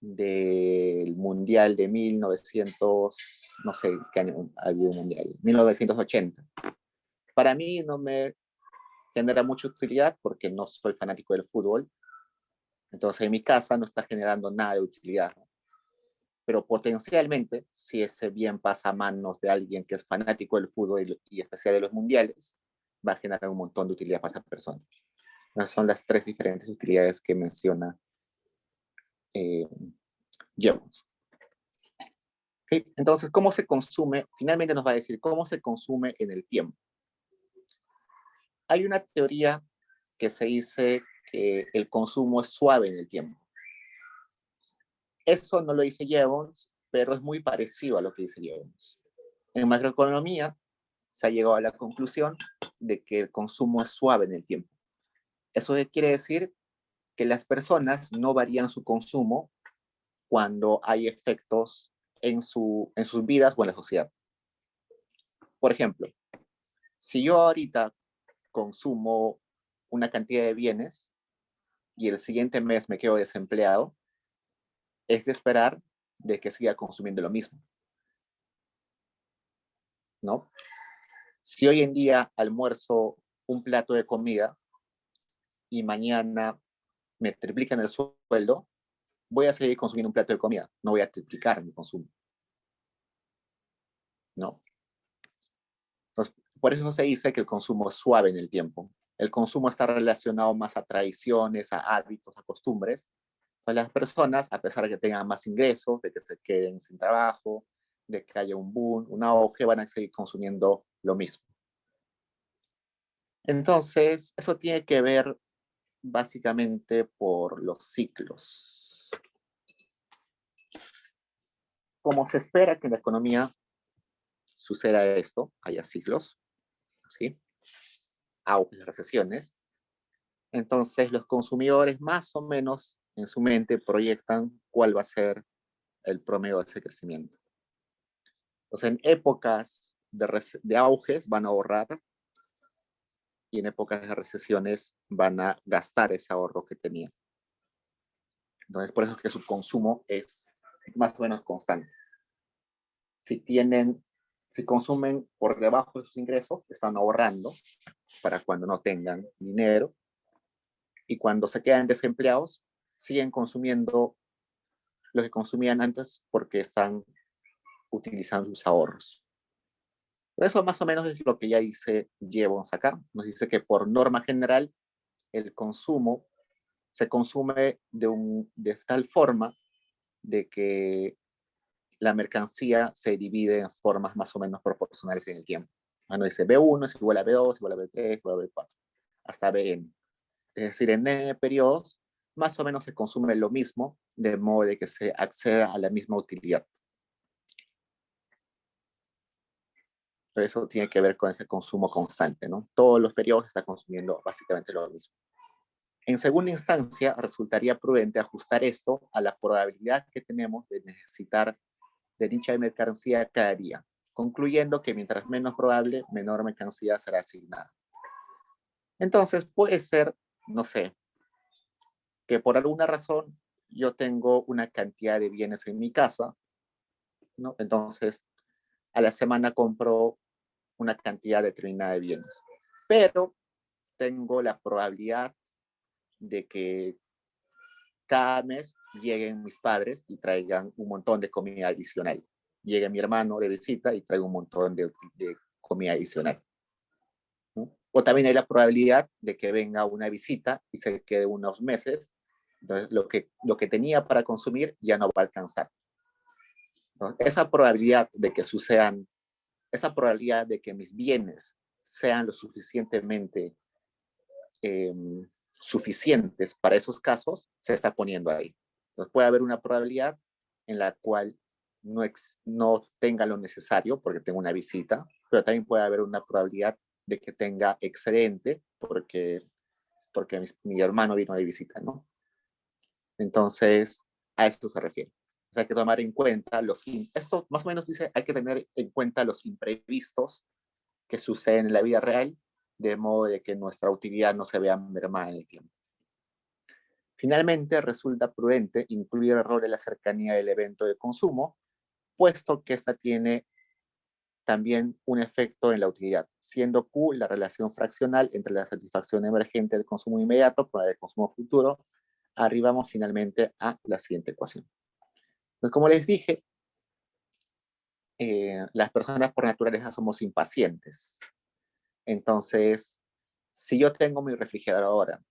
del Mundial de 1900, no sé qué año había un Mundial, 1980. Para mí no me genera mucha utilidad porque no soy fanático del fútbol. Entonces en mi casa no está generando nada de utilidad, ¿no? Pero potencialmente, si ese bien pasa a manos de alguien que es fanático del fútbol y especial de los mundiales, va a generar un montón de utilidad para esa persona. Esas son las tres diferentes utilidades que menciona Jones. ¿Okay? Entonces, ¿cómo se consume? Finalmente nos va a decir cómo se consume en el tiempo. Hay una teoría que se dice que el consumo es suave en el tiempo. Eso no lo dice Jevons, pero es muy parecido a lo que dice Jevons. En macroeconomía se ha llegado a la conclusión de que el consumo es suave en el tiempo. Eso quiere decir que las personas no varían su consumo cuando hay efectos en sus vidas o en la sociedad. Por ejemplo, si yo ahorita consumo una cantidad de bienes y el siguiente mes me quedo desempleado, es de esperar de que siga consumiendo lo mismo, ¿no? Si hoy en día almuerzo un plato de comida y mañana me triplican el sueldo, voy a seguir consumiendo un plato de comida, no voy a triplicar mi consumo. ¿No? Entonces, por eso se dice que el consumo es suave en el tiempo. El consumo está relacionado más a tradiciones, a hábitos, a costumbres. Entonces, las personas, a pesar de que tengan más ingresos, de que se queden sin trabajo, de que haya un boom, un auge, van a seguir consumiendo lo mismo. Entonces, eso tiene que ver básicamente por los ciclos. Como se espera que en la economía suceda esto, haya ciclos, ¿sí? Auges, recesiones. Entonces, los consumidores más o menos en su mente proyectan cuál va a ser el promedio de ese crecimiento. Entonces, en épocas de auges van a ahorrar y en épocas de recesiones van a gastar ese ahorro que tenían. Entonces, por eso es que su consumo es más o menos constante. Si consumen por debajo de sus ingresos, están ahorrando para cuando no tengan dinero. Y cuando se quedan desempleados, siguen consumiendo lo que consumían antes porque están utilizando sus ahorros. Eso más o menos es lo que ya dice Jevons acá. Nos dice que por norma general el consumo se consume de tal forma de que la mercancía se divide en formas más o menos proporcionales en el tiempo. Nos dice B1 es igual a B2, igual a B3, igual a B4, hasta Bn. Es decir, en N periodos más o menos se consume lo mismo, de modo de que se acceda a la misma utilidad. Eso tiene que ver con ese consumo constante, ¿no? Todos los periodos está consumiendo básicamente lo mismo. En segunda instancia, resultaría prudente ajustar esto a la probabilidad que tenemos de necesitar de dicha mercancía cada día, concluyendo que mientras menos probable, menor mercancía será asignada. Entonces, puede ser, no sé, que por alguna razón yo tengo una cantidad de bienes en mi casa, ¿no? Entonces, a la semana compro una cantidad determinada de bienes, pero tengo la probabilidad de que cada mes lleguen mis padres y traigan un montón de comida adicional. Llegue mi hermano de visita y traiga un montón de comida adicional, ¿no? O también hay la probabilidad de que venga una visita y se quede unos meses. Entonces, lo que tenía para consumir ya no va a alcanzar. Entonces, esa probabilidad de que mis bienes sean lo suficientemente eh, suficientes para esos casos, se está poniendo ahí. Entonces puede haber una probabilidad en la cual no tenga lo necesario porque tengo una visita, pero también puede haber una probabilidad de que tenga excedente porque mi hermano vino de visita, ¿no? Entonces, a esto se refiere. O sea, hay que tomar en cuenta esto más o menos dice, hay que tener en cuenta los imprevistos que suceden en la vida real, de modo de que nuestra utilidad no se vea mermada en el tiempo. Finalmente, resulta prudente incluir el rol de la cercanía del evento de consumo, puesto que esta tiene también un efecto en la utilidad, siendo Q la relación fraccional entre la satisfacción emergente del consumo inmediato con la del consumo futuro. Arribamos finalmente a la siguiente ecuación. Entonces, como les dije, las personas por naturaleza somos impacientes. Entonces, si yo tengo mi refrigeradora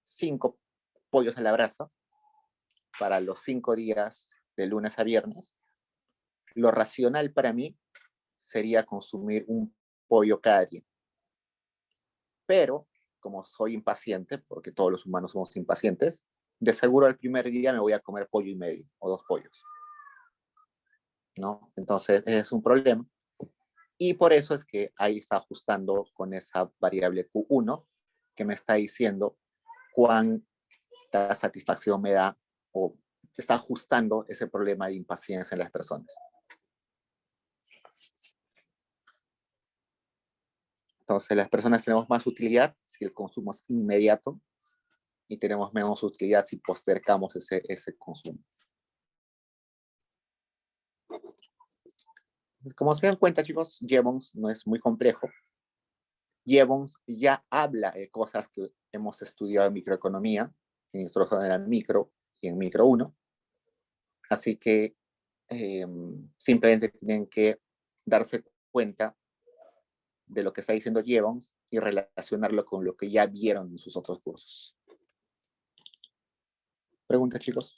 5 pollos a la brasa para los 5 días de lunes a viernes, lo racional para mí sería consumir un pollo cada día. Pero, como soy impaciente, porque todos los humanos somos impacientes, de seguro el primer día me voy a comer pollo y medio o 2 pollos, ¿no? Entonces, ese es un problema. Y por eso es que ahí está ajustando con esa variable Q1 que me está diciendo cuánta satisfacción me da o está ajustando ese problema de impaciencia en las personas. Entonces, las personas tenemos más utilidad si el consumo es inmediato y tenemos menos utilidad si postergamos ese consumo. Como se dan cuenta, chicos, Jevons no es muy complejo. Jevons ya habla de cosas que hemos estudiado en microeconomía, en nuestra zona de la micro, y en micro 1. Así que simplemente tienen que darse cuenta de lo que está diciendo Jevons y relacionarlo con lo que ya vieron en sus otros cursos. ¿Preguntas, chicos?